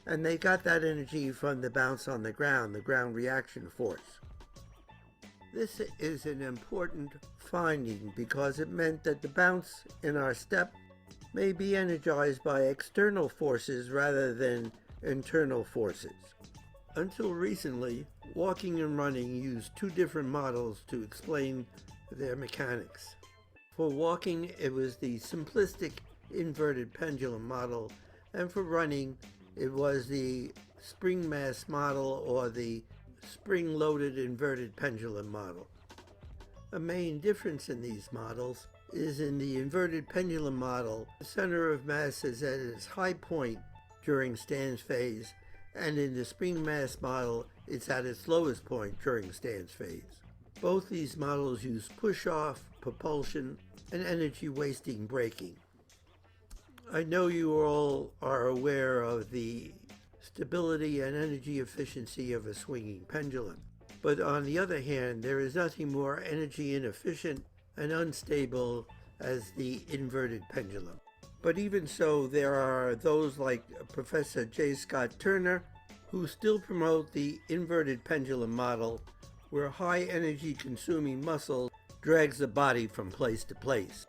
and they got that energy from the bounce on the ground reaction force. This is an important finding because it meant that the bounce in our step may be energized by external forces rather than internal forces. Until recently, walking and running used two different models to explain their mechanics. For walking, it was the simplistic inverted pendulum model, and for running, it was the spring mass model or the spring-loaded inverted pendulum model. A main difference in these models is in the inverted pendulum model, the center of mass is at its high point during stance phase, and in the spring mass model, it's at its lowest point during stance phase. Both these models use push-off, propulsion, and energy-wasting braking. I know you all are aware of the stability and energy efficiency of a swinging pendulum, but on the other hand, there is nothing more energy inefficient and unstable as the inverted pendulum. But even so, there are those like Professor J. Scott Turner who still promote the inverted pendulum model, where high energy consuming muscle drags the body from place to place.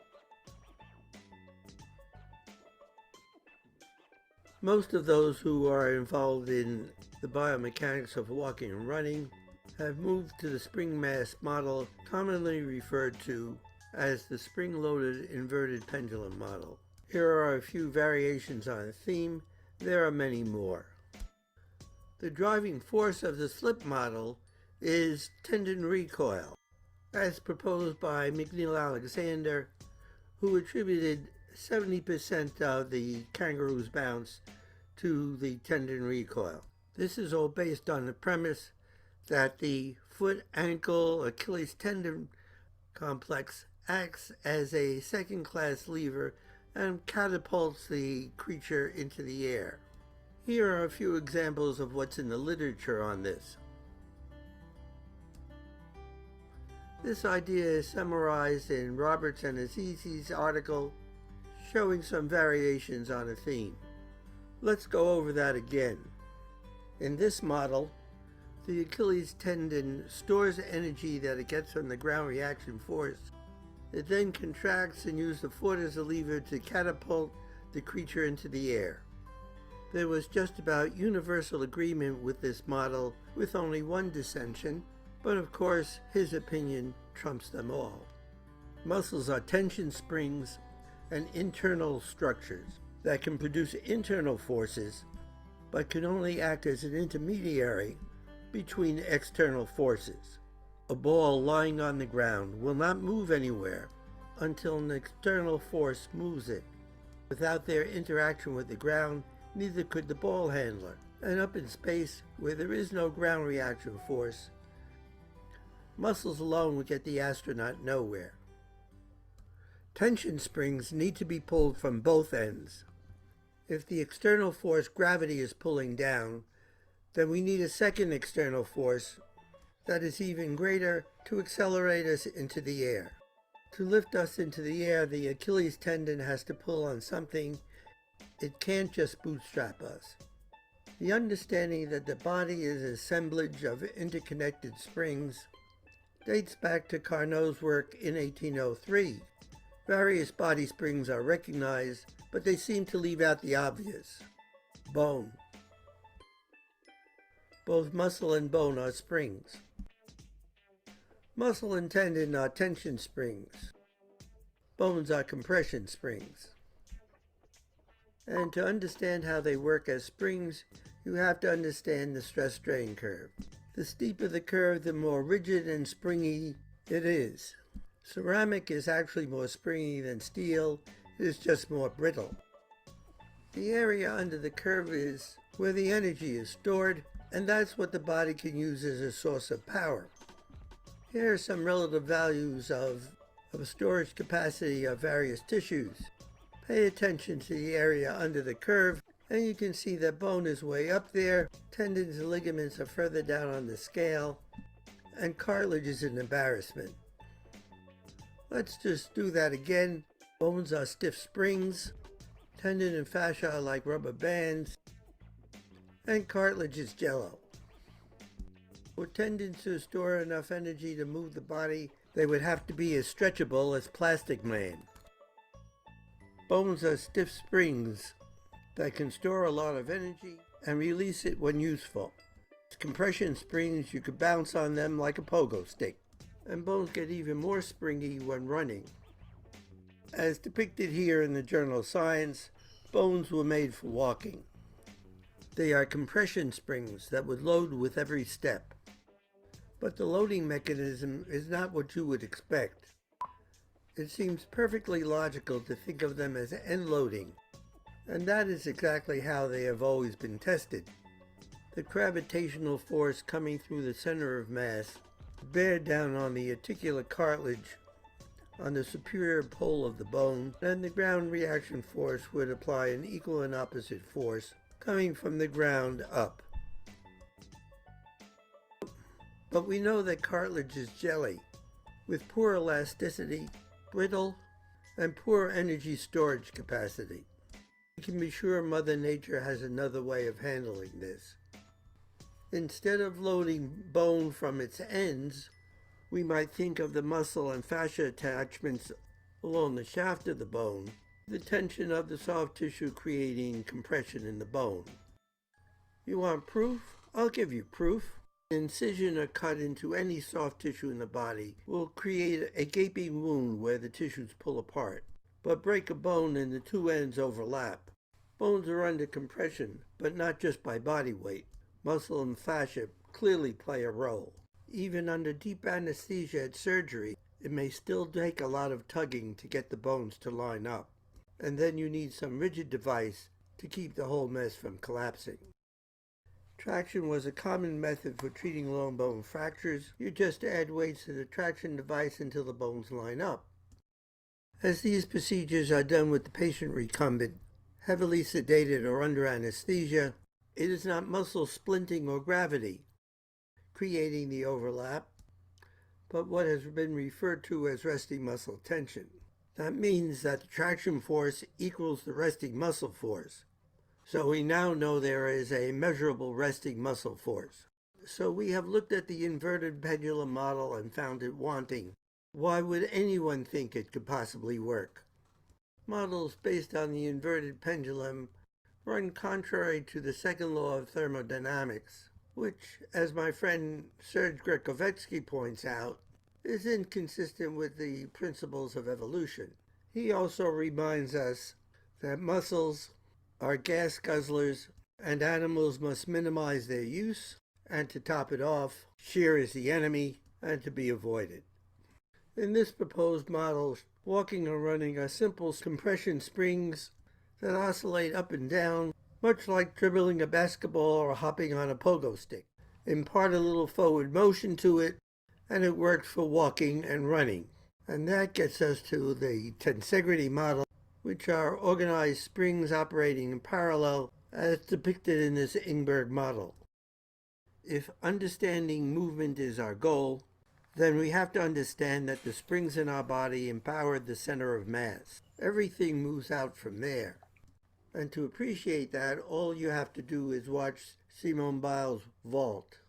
Most of those who are involved in the biomechanics of walking and running have moved to the spring mass model, commonly referred to as the spring-loaded inverted pendulum model. Here are a few variations on a theme. There are many more. The driving force of the slip model is tendon recoil, as proposed by McNeil Alexander, who attributed 70% of the kangaroo's bounce to the tendon recoil. This is all based on the premise that the foot, ankle, Achilles tendon complex acts as a second-class lever and catapults the creature into the air. Here are a few examples of what's in the literature on this. This idea is summarized in Roberts and Azizi's article, showing some variations on a theme. Let's go over that again. In this model, the Achilles tendon stores energy that it gets from the ground reaction force. It then contracts and uses the foot as a lever to catapult the creature into the air. There was just about universal agreement with this model, with only one dissension, but of course his opinion trumps them all. Muscles are tension springs and internal structures that can produce internal forces, but can only act as an intermediary between external forces. A ball lying on the ground will not move anywhere until an external force moves it. Without their interaction with the ground, neither could the ball handler. And up in space, where there is no ground reaction force, muscles alone would get the astronaut nowhere. Tension springs need to be pulled from both ends. If the external force gravity is pulling down, then we need a second external force that is even greater to accelerate us into the air. To lift us into the air, the Achilles tendon has to pull on something. It can't just bootstrap us. The understanding that the body is an assemblage of interconnected springs dates back to Carnot's work in 1803. Various body springs are recognized, but they seem to leave out the obvious. Bone. Both muscle and bone are springs. Muscle and tendon are tension springs. Bones are compression springs. And to understand how they work as springs, you have to understand the stress-strain curve. The steeper the curve, the more rigid and springy it is. Ceramic is actually more springy than steel, it is just more brittle. The area under the curve is where the energy is stored, and that's what the body can use as a source of power. Here are some relative values of storage capacity of various tissues. Pay attention to the area under the curve, and you can see that bone is way up there, tendons and ligaments are further down on the scale, and cartilage is an embarrassment. Let's just do that again. Bones are stiff springs, tendon and fascia are like rubber bands, and cartilage is jello. For tendons to store enough energy to move the body, they would have to be as stretchable as plastic man. Bones are stiff springs that can store a lot of energy and release it when useful. As compression springs, you could bounce on them like a pogo stick. And bones get even more springy when running. As depicted here in the journal Science, bones were made for walking. They are compression springs that would load with every step. But the loading mechanism is not what you would expect. It seems perfectly logical to think of them as end loading, and that is exactly how they have always been tested. The gravitational force coming through the center of mass bear down on the articular cartilage on the superior pole of the bone, and the ground reaction force would apply an equal and opposite force coming from the ground up. But we know that cartilage is jelly, with poor elasticity, brittle, and poor energy storage capacity. You can be sure Mother Nature has another way of handling this. Instead of loading bone from its ends, we might think of the muscle and fascia attachments along the shaft of the bone, the tension of the soft tissue creating compression in the bone. You want proof? I'll give you proof. An incision or cut into any soft tissue in the body will create a gaping wound where the tissues pull apart, but break a bone and the two ends overlap. Bones are under compression, but not just by body weight. Muscle and fascia clearly play a role. Even under deep anesthesia at surgery, it may still take a lot of tugging to get the bones to line up. And then you need some rigid device to keep the whole mess from collapsing. Traction was a common method for treating long bone fractures. You just add weights to the traction device until the bones line up. As these procedures are done with the patient recumbent, heavily sedated or under anesthesia, it is not muscle splinting or gravity creating the overlap, but what has been referred to as resting muscle tension. That means that the traction force equals the resting muscle force. So we now know there is a measurable resting muscle force. So we have looked at the inverted pendulum model and found it wanting. Why would anyone think it could possibly work? Models based on the inverted pendulum run contrary to the second law of thermodynamics, which, as my friend Serge Grekovetsky points out, is inconsistent with the principles of evolution. He also reminds us that muscles are gas guzzlers and animals must minimize their use, and to top it off, shear is the enemy and to be avoided. In this proposed model, walking or running are simple compression springs that oscillate up and down, much like dribbling a basketball or hopping on a pogo stick. Impart a little forward motion to it, and it works for walking and running. And that gets us to the tensegrity model, which are organized springs operating in parallel as depicted in this Ingberg model. If understanding movement is our goal, then we have to understand that the springs in our body empower the center of mass. Everything moves out from there. And to appreciate that, all you have to do is watch Simone Biles' vault.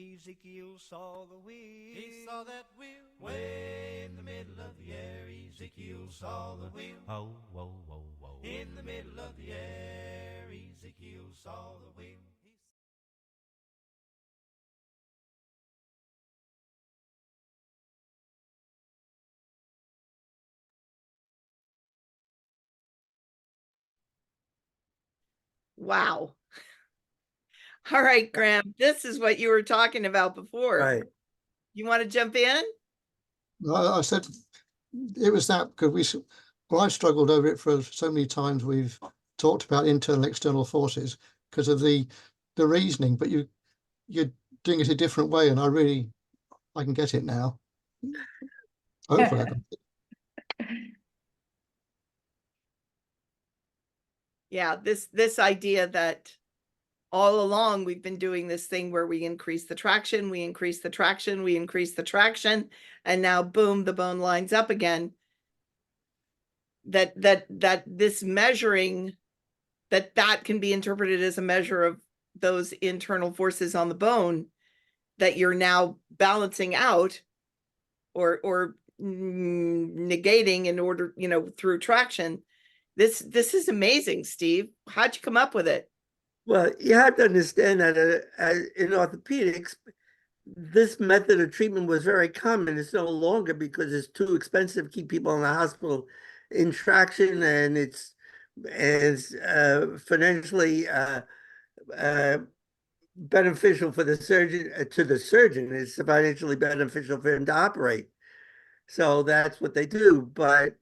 Ezekiel saw the wheel. He saw that wheel way in the middle of the air. Ezekiel saw the wheel. Oh, whoa, whoa, whoa. In the middle of the air, Ezekiel saw the wheel. Wow. All right, Graham, this is what you were talking about before. Right. You want to jump in? I said it was that because well, I've struggled over it for so many times. We've talked about internal, external forces because of the reasoning, but you're doing it a different way, and I can get it now. Hopefully, I can. Yeah, this idea that all along we've been doing this thing where we increase the traction, we increase the traction, we increase the traction, and now boom, the bone lines up again. That this measuring, that can be interpreted as a measure of those internal forces on the bone that you're now balancing out or negating in order, through traction. This is amazing, Steve. How'd you come up with it? Well, you have to understand that in orthopedics, this method of treatment was very common. It's no longer because it's too expensive to keep people in the hospital in traction, and it's financially beneficial for the surgeon. To the surgeon, it's financially beneficial for him to operate. So that's what they do. But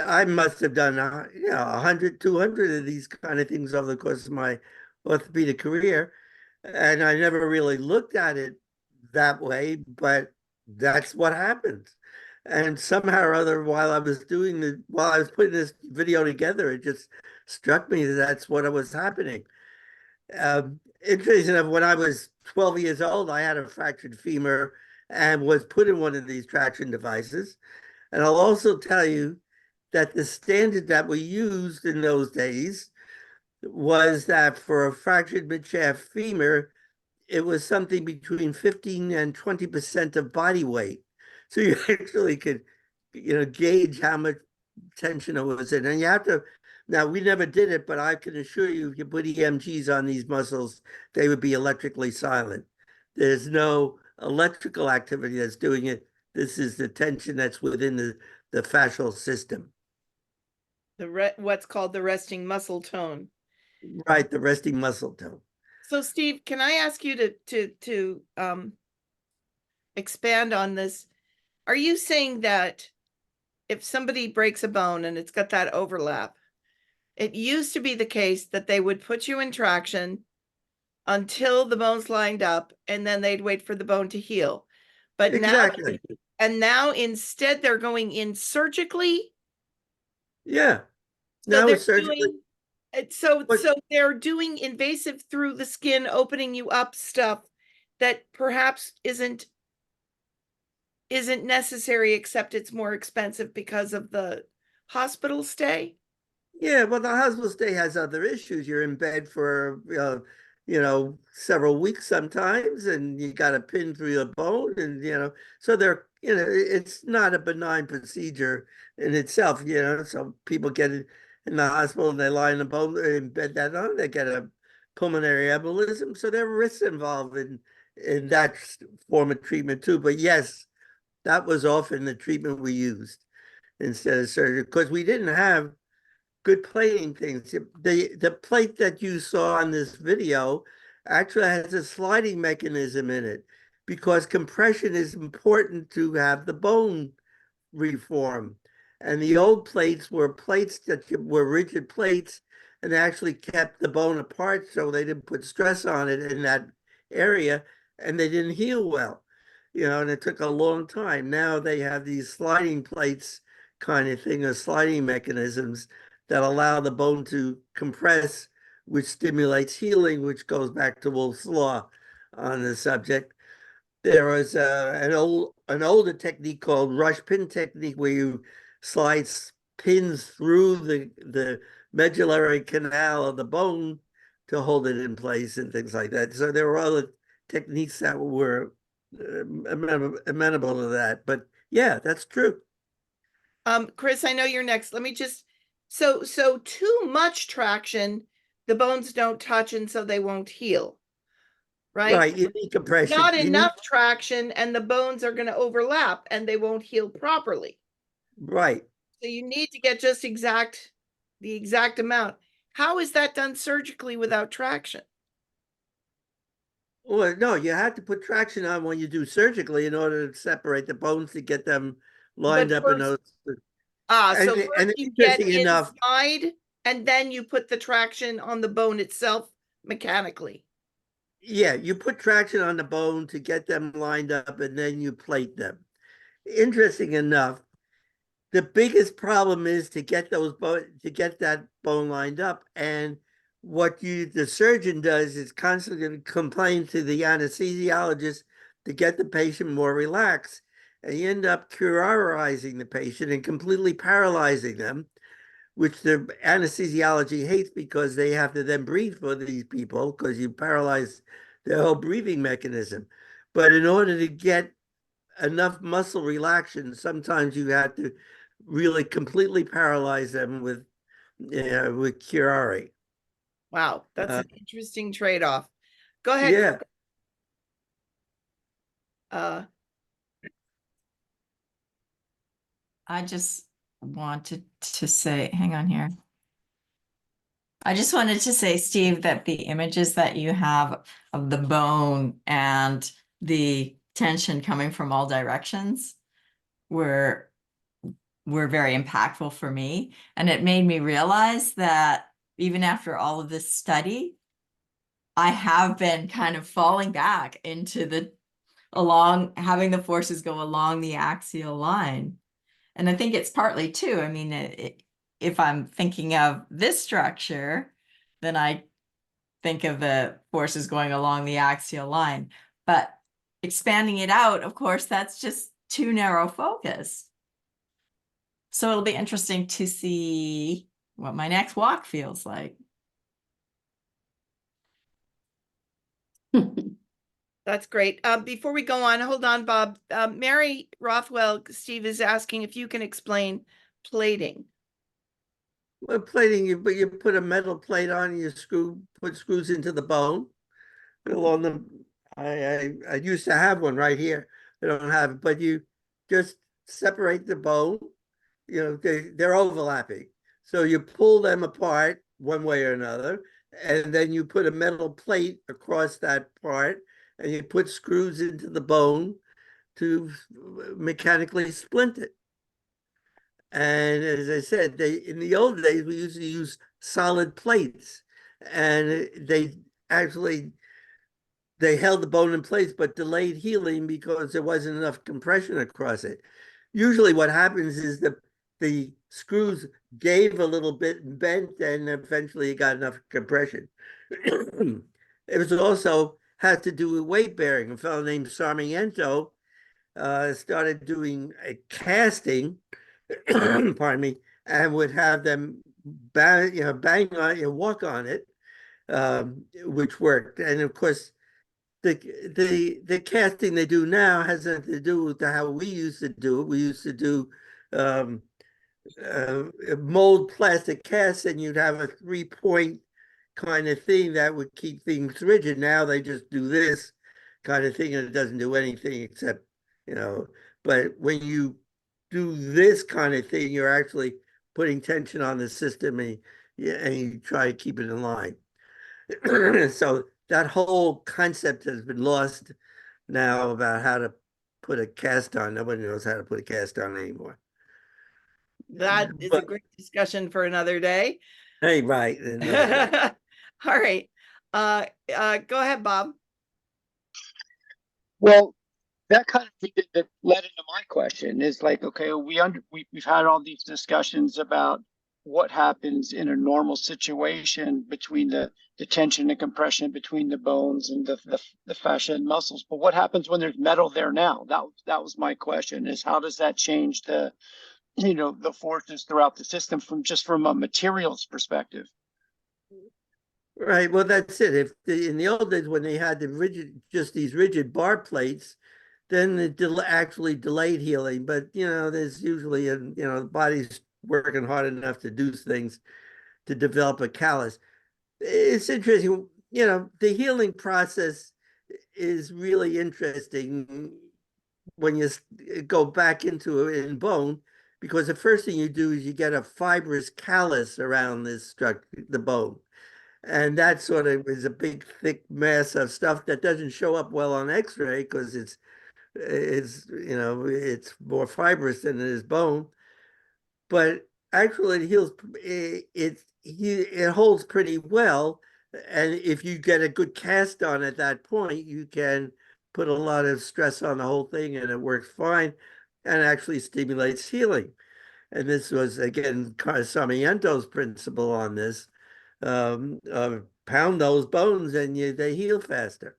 I must have done 100, 200 of these kind of things over the course of my orthopedic career, and I never really looked at it that way, but that's what happens. And somehow or other, while I was putting this video together, it just struck me that that's what was happening. Interesting enough, when I was 12 years old, I had a fractured femur and was put in one of these traction devices. And I'll also tell you that the standard that we used in those days was that for a fractured midshaft femur, it was something between 15 and 20% of body weight. So you actually could, gauge how much tension it was in. And you have to, now we never did it, but I can assure you, if you put EMGs on these muscles, they would be electrically silent. There's no electrical activity that's doing it. This is the tension that's within the fascial system. What's called the resting muscle tone. Right, the resting muscle tone. So Steve, can I ask you to expand on this? Are you saying that if somebody breaks a bone and it's got that overlap, it used to be the case that they would put you in traction until the bones lined up and then they'd wait for the bone to heal? But exactly. now instead they're going in surgically? Yeah. So now it's surgically. So they're doing invasive through the skin, opening you up stuff that perhaps isn't necessary, except it's more expensive because of the hospital stay. Yeah, well, the hospital stay has other issues. You're in bed for several weeks sometimes, and you got a pin through your bone, and so it's not a benign procedure in itself. So people get in the hospital and they lie in bed that long, they get a pulmonary embolism. So there are risks involved in that form of treatment too. But yes, that was often the treatment we used instead of surgery, because we didn't have good plating things. The plate that you saw on this video actually has a sliding mechanism in it, because compression is important to have the bone reform. And the old plates were plates that were rigid plates, and they actually kept the bone apart, so they didn't put stress on it in that area, and they didn't heal well. And it took a long time. Now they have these sliding plates kind of thing, or sliding mechanisms that allow the bone to compress, which stimulates healing, which goes back to Wolff's Law on the subject. There was an older technique called rush pin technique, where you slide pins through the medullary canal of the bone to hold it in place and things like that. So there were other techniques that were amenable to that. But yeah, that's true. Chris, I know you're next. Let me just, so too much traction, the bones don't touch, and so they won't heal. Right? You need compression. Not enough traction, and the bones are going to overlap and they won't heal properly. Right. So you need to get just the exact amount. How is that done surgically without traction? Well, no, you have to put traction on when you do surgically in order to separate the bones to get them lined up in those. So And first you get interesting enough, inside and then you put the traction on the bone itself mechanically. yeah, you put traction on the bone to get them lined up and then you plate them. Interesting enough, the biggest problem is to get that bone lined up. And what the surgeon does is constantly complain to the anesthesiologist to get the patient more relaxed. And you end up curarizing the patient and completely paralyzing them, which the anesthesiology hates because they have to then breathe for these people because you paralyze their whole breathing mechanism. But in order to get enough muscle relaxation, sometimes you have to really completely paralyze them with curare. Wow, that's an interesting trade-off. Go ahead. Yeah. I just wanted to say, hang on here. I just wanted to say, Steve, that the images that you have of the bone and the tension coming from all directions were very impactful for me. And it made me realize that even after all of this study, I have been kind of falling back into having the forces go along the axial line. And I think it's partly too, I mean, if I'm thinking of this structure, then I think of the forces going along the axial line. But expanding it out, of course, that's just too narrow focus. So it'll be interesting to see what my next walk feels like. That's great. Before we go on, hold on, Bob. Mary Rothwell, Steve is asking if you can explain plating. Well, plating, you put a metal plate on, you put screws into the bone. Along the, I used to have one right here. I don't have it, but you just separate the bone. You know, they're overlapping. So you pull them apart one way or another, and then you put a metal plate across that part, and you put screws into the bone to mechanically splint it. And as I said, in the old days, we used to use solid plates, and they held the bone in place, but delayed healing because there wasn't enough compression across it. Usually what happens is the screws gave a little bit and bent, and eventually you got enough compression. It was also had to do with weight bearing. A fellow named Sarmiento started doing a casting, pardon me, and would have them bang on, walk on it, which worked. And of course, the casting they do now has nothing to do with how we used to do it. We used to do mold plastic casts, and you'd have a 3-point kind of thing that would keep things rigid. Now they just do this kind of thing, and it doesn't do anything except, but when you do this kind of thing, you're actually putting tension on the system, and you try to keep it in line. So that whole concept has been lost now about how to put a cast on. Nobody knows how to put a cast on anymore. That is a great discussion for another day. Hey, right. All right. Go ahead, Bob. Well, that kind of thing that led into my question is like, okay, we've had all these discussions about what happens in a normal situation between the tension and compression between the bones and the fascia and muscles. But what happens when there's metal there now? That was my question, is how does that change the forces throughout the system from a materials perspective? Right. Well, that's it. In the old days when they had these rigid bar plates, then it actually delayed healing. But there's usually the body's working hard enough to do things to develop a callus. It's interesting. The healing process is really interesting when you go back into it in bone, because the first thing you do is you get a fibrous callus around this structure, the bone. And that sort of is a big, thick mass of stuff that doesn't show up well on X-ray because it's it's more fibrous than it is bone. But actually, it heals. It holds pretty well. And if you get a good cast on at that point, you can put a lot of stress on the whole thing, and it works fine, and actually stimulates healing. And this was again Sarmiento's principle on this. Pound those bones and they heal faster.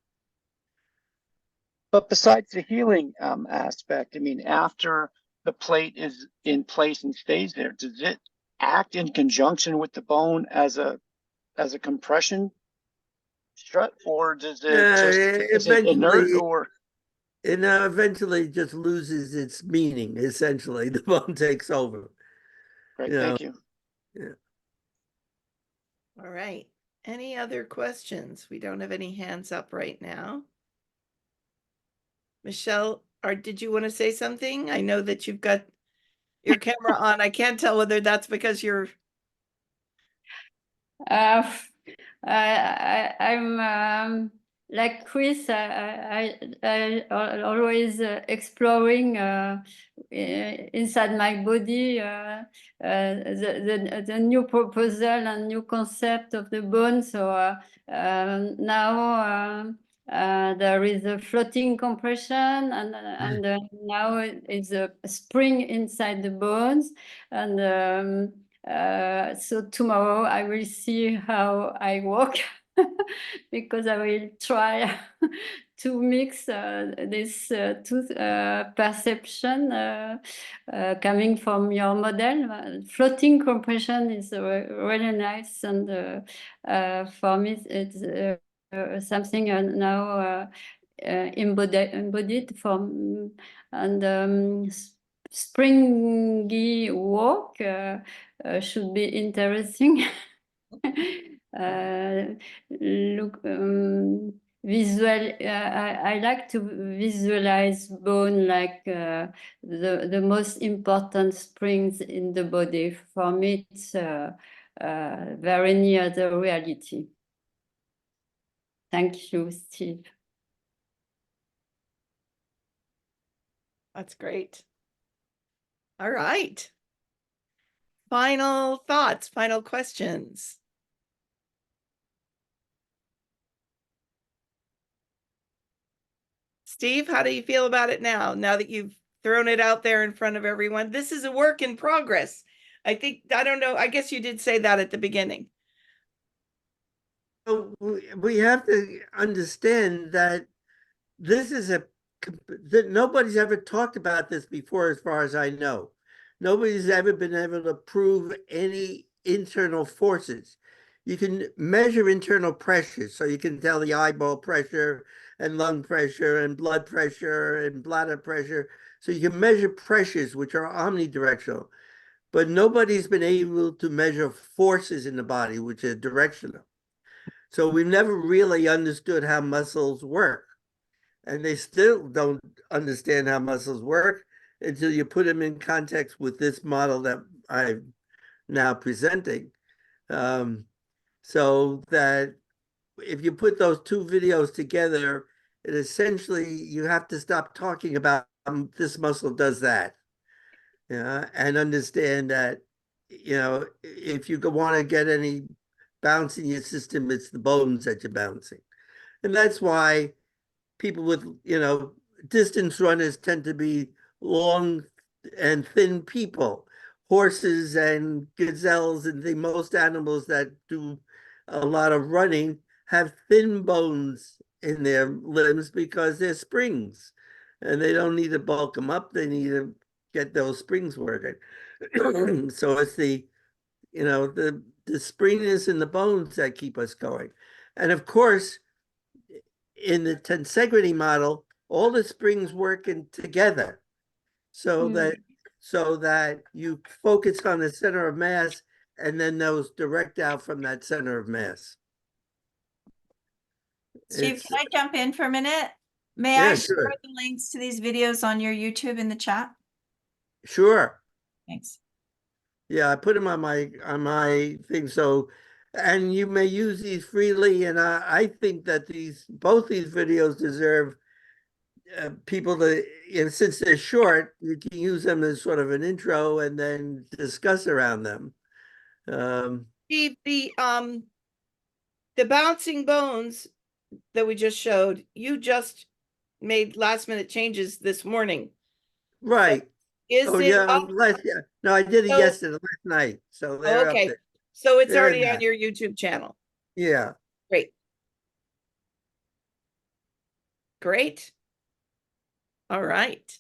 But besides the healing aspect, I mean, after the plate is in place and stays there, does it act in conjunction with the bone as a compression strut, or does it just is it inert, or it eventually just loses its meaning? Essentially, the bone takes over. Great, thank you. Yeah. All right. Any other questions? We don't have any hands up right now. Michelle, did you want to say something? I know that you've got your camera on. I can't tell whether that's because you're. I'm like Chris. I always exploring inside my body the new proposal and new concept of the bone. So now. There is a floating compression, and now it's a spring inside the bones, and so tomorrow I will see how I walk because I will try to mix this two perception coming from your model. Floating compression is really nice, and for me it's something now embodied from, and springy walk should be interesting. Look, visual. I like to visualize bone like the most important springs in the body. For me, it's very near the reality. Thank you, Steve. That's great. All right. Final thoughts, final questions. Steve, how do you feel about it now that you've thrown it out there in front of everyone? This is a work in progress. I don't know. I guess you did say that at the beginning. We have to understand that this is that nobody's ever talked about this before, as far as I know. Nobody's ever been able to prove any internal forces. You can measure internal pressure, so you can tell the eyeball pressure and lung pressure and blood pressure and bladder pressure. So you can measure pressures, which are omnidirectional. But nobody's been able to measure forces in the body, which are directional. So we've never really understood how muscles work. And they still don't understand how muscles work until you put them in context with this model that I'm now presenting. So that if you put those two videos together, it essentially, you have to stop talking about this muscle does that. And understand that, if you want to get any bounce in your system, it's the bones that you're bouncing. And that's why people with, distance runners tend to be long and thin people. Horses and gazelles and most animals that do a lot of running have thin bones in their limbs because they're springs. And they don't need to bulk them up. They need to get those springs working. So it's the springiness in the bones that keep us going. And of course, in the tensegrity model, all the springs working together so that you focus on the center of mass, and then those direct out from that center of mass. Steve, can I jump in for a minute? May I share the links to these videos on your YouTube in the chat? Sure. Thanks. Yeah, I put them on my thing. So, and you may use these freely. And I think that both these videos deserve people to, and since they're short, you can use them as sort of an intro and then discuss around them. Steve, the bouncing bones that we just showed, you just made last minute changes this morning. Right. Is Oh it yeah, up? yeah. No, I did it So- yesterday, last night. So they're up okay. there. So it's They're in already on that. your YouTube channel. Yeah. Great. Great. All right.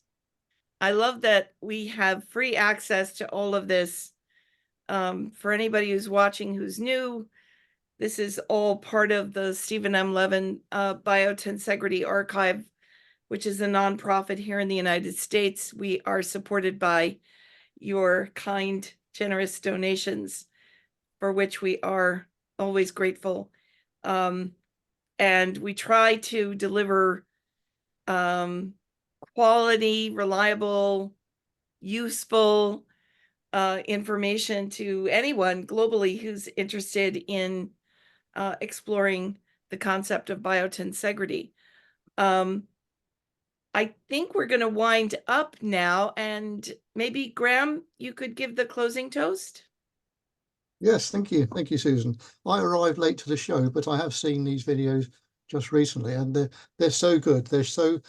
I love that we have free access to all of this. For anybody who's watching who's new, this is all part of the Stephen M. Levin Biotensegrity Archive, which is a nonprofit here in the United States. We are supported by your kind, generous donations, for which we are always grateful. And we try to deliver quality, reliable, useful information to anyone globally who's interested in exploring the concept of biotensegrity. I think we're going to wind up now, and maybe Graham, you could give the closing toast. Yes, thank you. Thank you, Susan. I arrived late to the show, but I have seen these videos just recently, and they're so good. They're so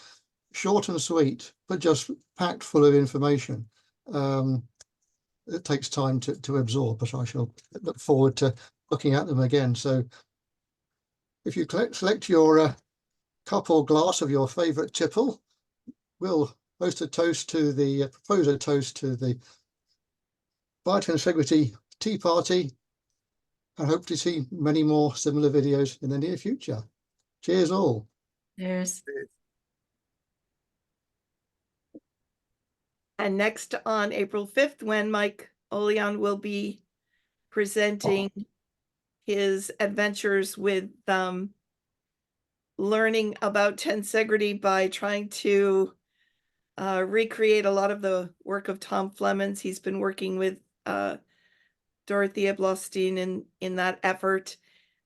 short and sweet, but just packed full of information. It takes time to absorb, but I shall look forward to looking at them again. So if you select your cup or glass of your favorite tipple, we'll propose a toast to the Biotensegrity Tea Party, and hope to see many more similar videos in the near future. Cheers all. Cheers. And next on April 5th, when Mike Oleon will be presenting his adventures with learning about tensegrity by trying to recreate a lot of the work of Tom Flemons. He's been working with Dorothea Blostein in that effort,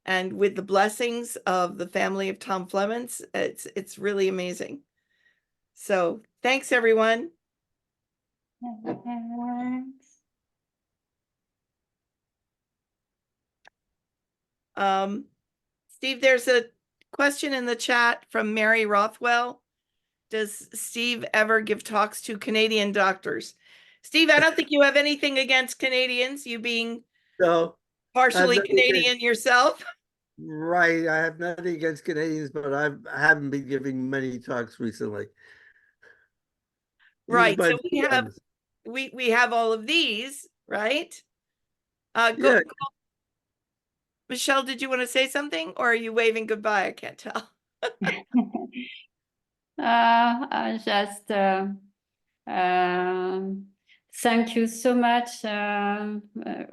and with the blessings of the family of Tom Flemons, it's really amazing. So thanks, everyone. Steve, there's a question in the chat from Mary Rothwell. Does Steve ever give talks to Canadian doctors? Steve, I don't think you have anything against Canadians, you being partially Canadian yourself. Right. I have nothing against Canadians, but I haven't been giving many talks recently. Right. So we have all of these, right? Go. Michelle, did you want to say something, or are you waving goodbye? I can't tell. I just thank you so much.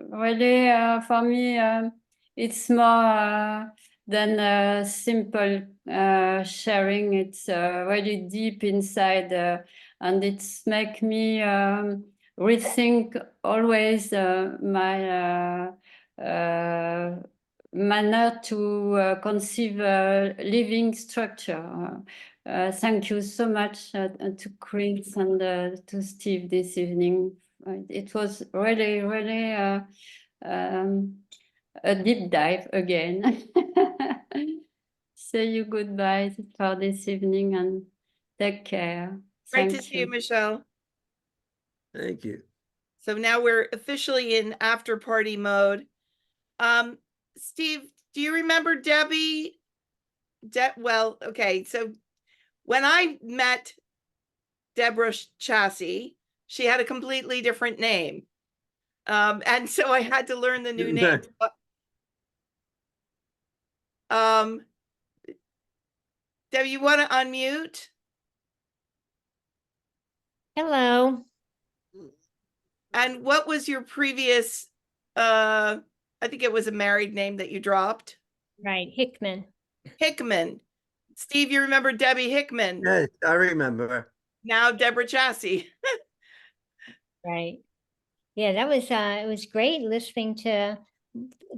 Really, for me, it's more than simple sharing. It's really deep inside, and it's make me rethink always my manner to conceive a living structure. Thank you so much to Chris and to Steve this evening. It was really, really a deep dive again. Say you goodbye for this evening and take care. Great to see you, Michelle. Thank you. So now we're officially in after party mode. Steve, do you remember Debbie? Well, okay, so when I met Deborah Chassis, she had a completely different name. And so I had to learn the new name. Debbie, you want to unmute? Hello. And what was your previous, I think it was a married name that you dropped? Right, Hickman. Hickman. Steve, you remember Debbie Hickman? Yes, I remember. Now Deborah Chassis. Right. Yeah, that was it was great listening to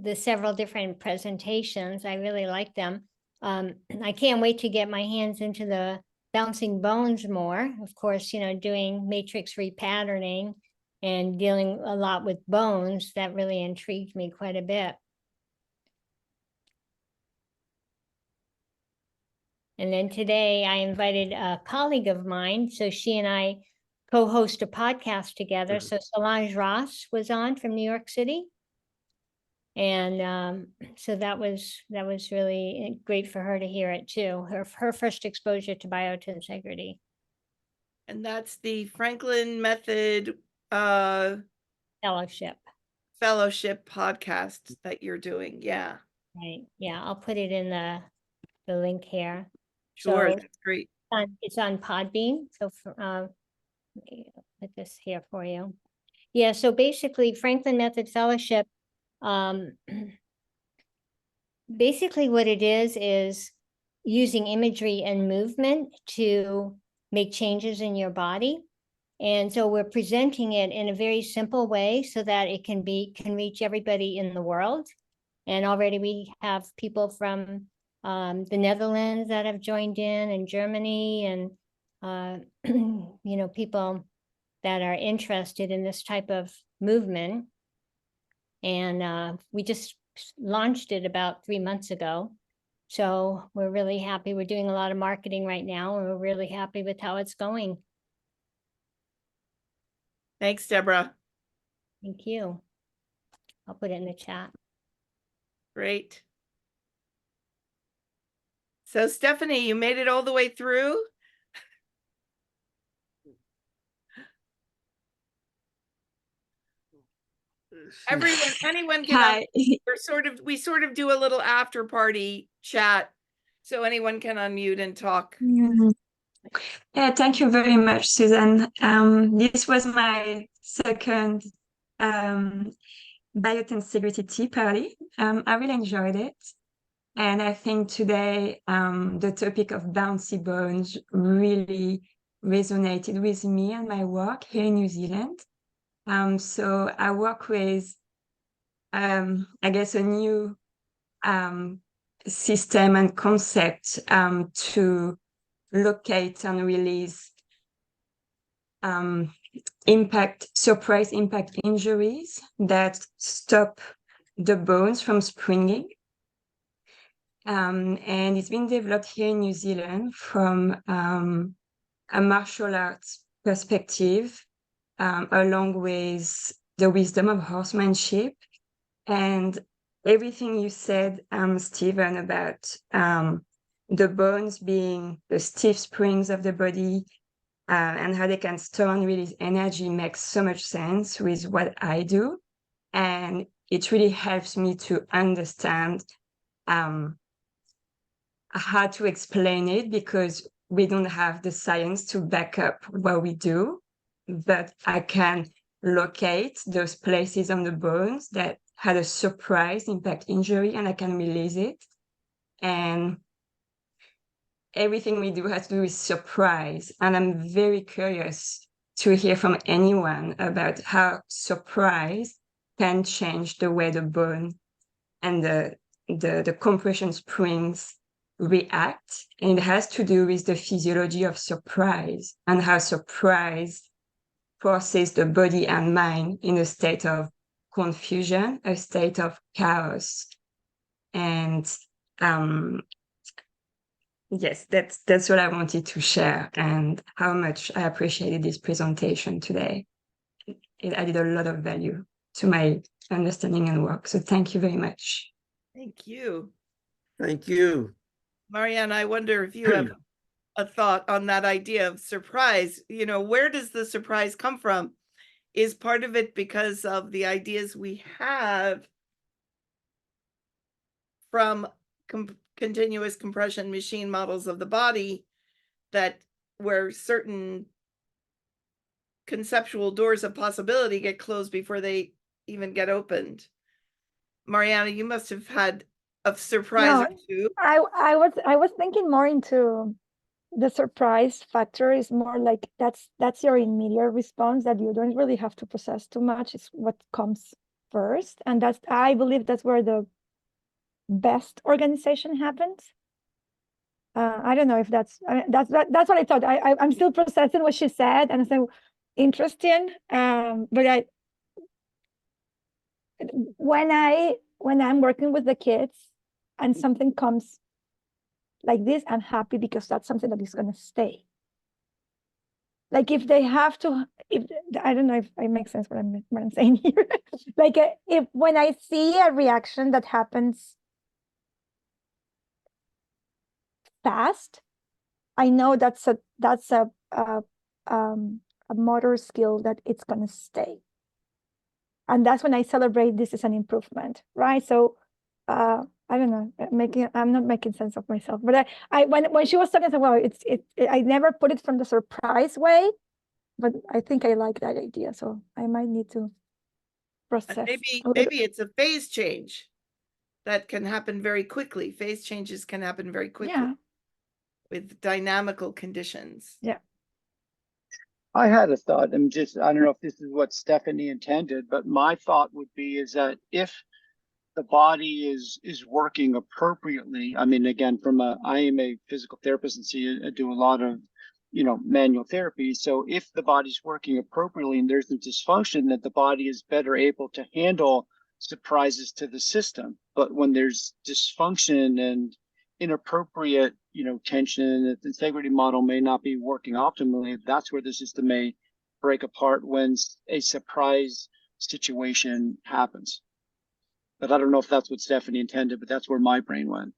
the several different presentations. I really liked them. I can't wait to get my hands into the bouncing bones more. Of course, doing matrix repatterning and dealing a lot with bones, that really intrigued me quite a bit. And then today I invited a colleague of mine, so she and I co-host a podcast together. So Solange Ross was on from New York City. And so that was really great for her to hear it too. Her first exposure to biotensegrity. And that's the Franklin Method Fellowship podcast that you're doing. Yeah. Right. Yeah, I'll put it in the link here. Sure, So that's great. it's on Podbean. So let me put this here for you. Yeah, so basically Franklin Method Fellowship, basically what it is using imagery and movement to make changes in your body. And so we're presenting it in a very simple way so that it can reach everybody in the world. And already we have people from the Netherlands that have joined in, and Germany, and people that are interested in this type of movement. And we just launched it about 3 months ago. So we're really happy. We're doing a lot of marketing right now, and we're really happy with how it's going. Thanks, Deborah. Thank you. I'll put it in the chat. Great. So Stephanie, you made it all the way through? Anyone can. Hi. We sort of do a little after party chat, so anyone can unmute and talk. Yeah, thank you very much, Susan. This was my second Biotensegrity tea party. I really enjoyed it. And I think today the topic of bouncy bones really resonated with me and my work here in New Zealand. So I work with, I guess, a new system and concept to locate and release surprise impact injuries that stop the bones from springing. And it's been developed here in New Zealand from a martial arts perspective, along with the wisdom of horsemanship. And everything you said, Stephen, about the bones being the stiff springs of the body and how they can store and release energy makes so much sense with what I do. And it really helps me to understand how to explain it, because we don't have the science to back up what we do, but I can locate those places on the bones that had a surprise impact injury, and I can release it. And everything we do has to do with surprise. And I'm very curious to hear from anyone about how surprise can change the way the bone and the compression springs react. And it has to do with the physiology of surprise and how surprise forces the body and mind in a state of confusion, a state of chaos. And yes, that's what I wanted to share, and how much I appreciated this presentation today. It added a lot of value to my understanding and work. So thank you very much. Thank you. Thank you. Marianne, I wonder if you have a thought on that idea of surprise. Where does the surprise come from? Is part of it because of the ideas we have from continuous compression machine models of the body, that where certain conceptual doors of possibility get closed before they even get opened? Mariana, you must have had a surprise or two. I was thinking more into the surprise factor is more like that's your immediate response that you don't really have to process too much. It's what comes first, and I believe that's where the best organization happens. I don't know if that's what I thought. I'm still processing what she said, and I said interesting. But when I'm working with the kids and something comes like this, I'm happy because that's something that is going to stay. Like if they have to, I don't know if I make sense what I'm saying here. Like if when I see a reaction that happens fast, I know that's a motor skill that it's going to stay. And that's when I celebrate this is an improvement, right? So I don't know, I'm not making sense of myself, but when she was talking, I said, well, I never put it from the surprise way, but I think I like that idea. So I might need to process. And maybe it's a phase change that can happen very quickly. Phase changes can happen very quickly with dynamical conditions. Yeah. I had a thought, I don't know if this is what Stephanie intended, but my thought would be is that if the body is working appropriately, I mean, again, I am a physical therapist and I do a lot of, manual therapy. So if the body's working appropriately and there's a dysfunction, that the body is better able to handle surprises to the system. But when there's dysfunction and inappropriate, tension, that the integrity model may not be working optimally, that's where the system may break apart when a surprise situation happens. But I don't know if that's what Stephanie intended, but that's where my brain went.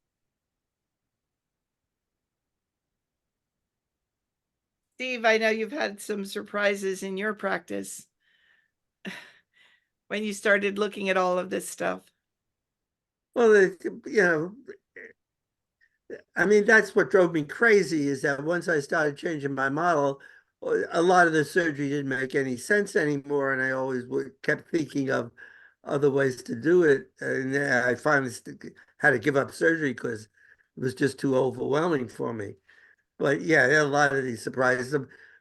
Steve, I know you've had some surprises in your practice when you started looking at all of this stuff. Well, I mean, that's what drove me crazy, is that once I started changing my model, a lot of the surgery didn't make any sense anymore. And I always kept thinking of other ways to do it. And I finally had to give up surgery because it was just too overwhelming for me. But yeah, there are a lot of these surprises.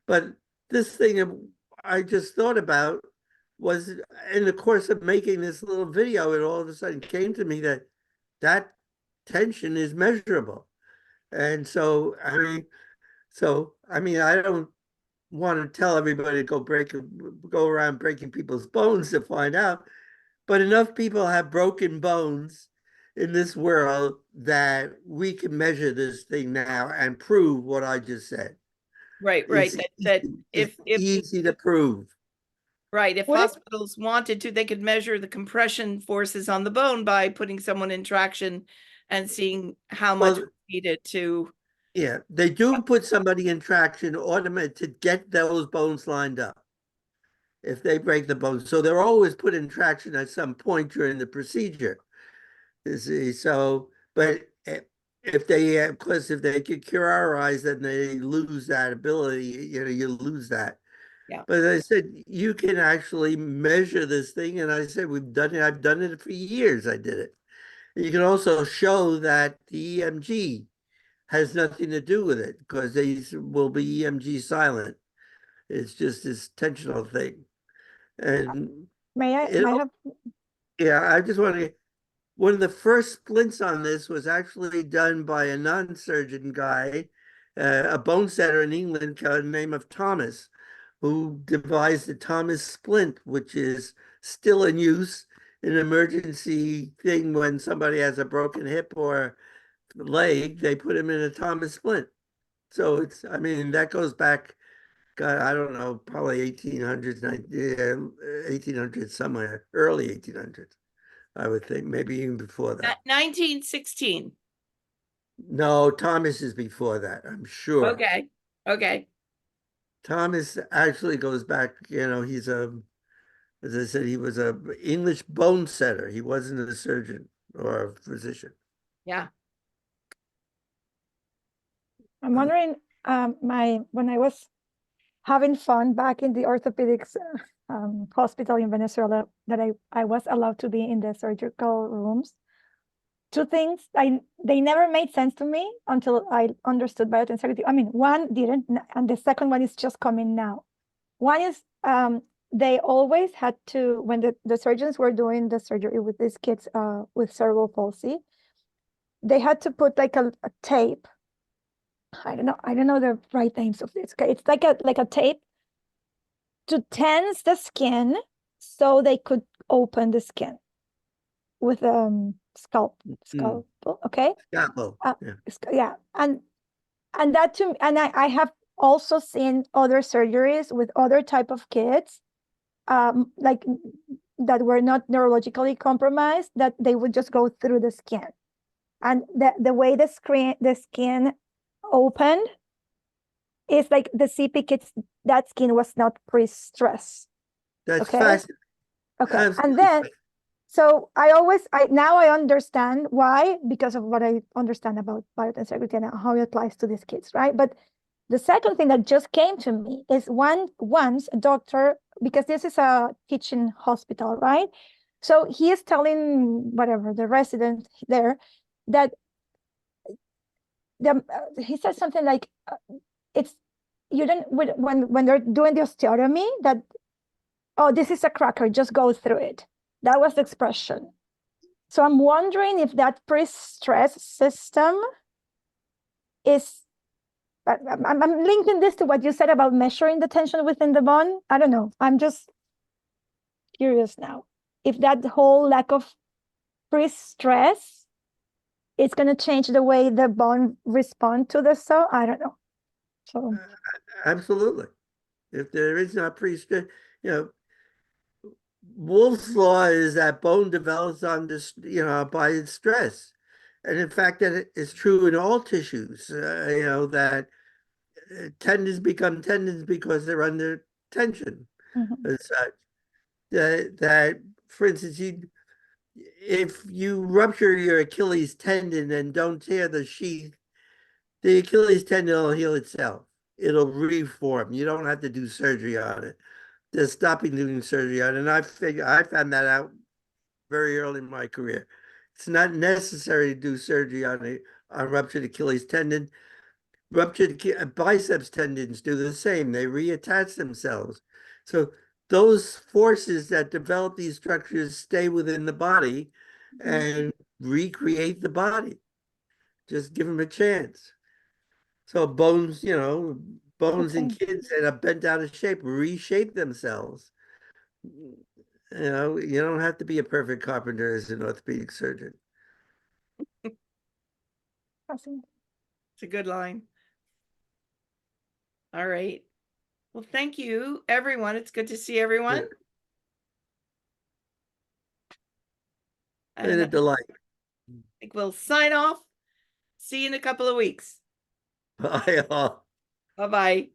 But this thing I just thought about was in the course of making this little video, it all of a sudden came to me that tension is measurable. And so, I mean, I don't want to tell everybody to go around breaking people's bones to find out, but enough people have broken bones in this world that we can measure this thing now and prove what I just said. Right. It's easy to prove. Right. If hospitals wanted to, they could measure the compression forces on the bone by putting someone in traction and seeing how much was needed to. Yeah, they do put somebody in traction automatically to get those bones lined up if they break the bones. So they're always put in traction at some point during the procedure. You see, so, but if they, of course, if they could cure our eyes, then they lose that ability, you lose that. Yeah. But I said, you can actually measure this thing. And I said, we've done it. I've done it for years. I did it. You can also show that the EMG has nothing to do with it because they will be EMG silent. It's just this tensional thing. And yeah, I just want to, one of the first splints on this was actually done by a non-surgeon guy, a bone setter in England called the name of Thomas, who devised the Thomas splint, which is still in use, an emergency thing when somebody has a broken hip or leg, they put him in a Thomas splint. So it's, I mean, that goes back, God, I don't know, probably 1800s, 1800s somewhere, early 1800s, I would think, maybe even before that. 1916. No, Thomas is before that, I'm sure. Okay. Thomas actually goes back, he's as I said, he was a English bone setter. He wasn't a surgeon or a physician. Yeah. I'm wondering, when I was having fun back in the orthopedics hospital in Venezuela, that I was allowed to be in the surgical rooms. two things they never made sense to me until I understood biotensegrity. I mean, one didn't, and the second one is just coming now. One is they always had to, when the surgeons were doing the surgery with these kids with cerebral palsy, they had to put like a tape. I don't know the right names of this. Okay, it's like a tape to tense the skin so they could open the skin with scalpel. Okay. Scalpel. Yeah. And that to me, and I have also seen other surgeries with other type of kids, like that were not neurologically compromised, that they would just go through the skin, and the way the skin opened is like the CP kids, that skin was not pre-stressed. That's okay. fascinating. Okay. Absolutely. And then, so now I understand why, because of what I understand about biotensegrity and how it applies to these kids, right? But the second thing that just came to me is once a doctor, because this is a teaching hospital, right? So he is telling whatever the resident there that he said something like, it's, you don't, when they're doing the osteotomy, that, oh, this is a cracker, just go through it. That was the expression. So I'm wondering if that pre-stress system is, I'm linking this to what you said about measuring the tension within the bone. I don't know. I'm just curious now. If that whole lack of pre-stress is going to change the way the bone respond to the cell. I don't know. So absolutely. If there is not pre-stress, Wolff's law is that bone develops on this, by stress. And in fact, that is true in all tissues, that tendons become tendons because they're under tension. As such. That, for instance, if you rupture your Achilles tendon and don't tear the sheath, the Achilles tendon will heal itself. It'll reform. You don't have to do surgery on it. They're stopping doing surgery on it. And I found that out very early in my career. It's not necessary to do surgery on a ruptured Achilles tendon. Ruptured biceps tendons do the same. They reattach themselves. So those forces that develop these structures stay within the body and recreate the body. Just give them a chance. So bones, bones in kids that are bent out of shape reshape themselves. You don't have to be a perfect carpenter as an orthopedic surgeon. It's a good line. All right. Well, thank you, everyone. It's good to see everyone. Been a delight. I think we'll sign off. See you in a couple of weeks. Bye all. Bye-bye.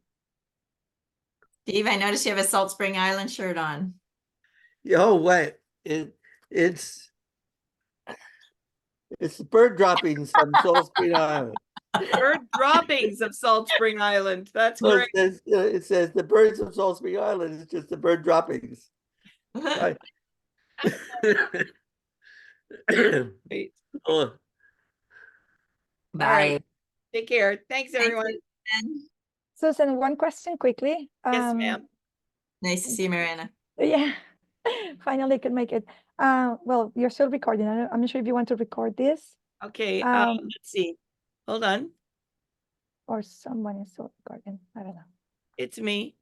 Steve, I noticed you have a Salt Spring Island shirt on. Oh, wait. It's bird droppings from Salt Spring Island. Bird droppings of Salt Spring Island. That's So great. it says the birds of Salt Spring Island. It's just the bird droppings. Right. Great. Oh. Bye. All right. Take care. Thanks, everyone. Susan, one question quickly. Yes, ma'am. Nice to see you, Mariana. Yeah, finally could make it. Well, you're still recording. I'm not sure if you want to record this. Okay, let's see. Hold on. Or someone is still recording. I don't know. It's me.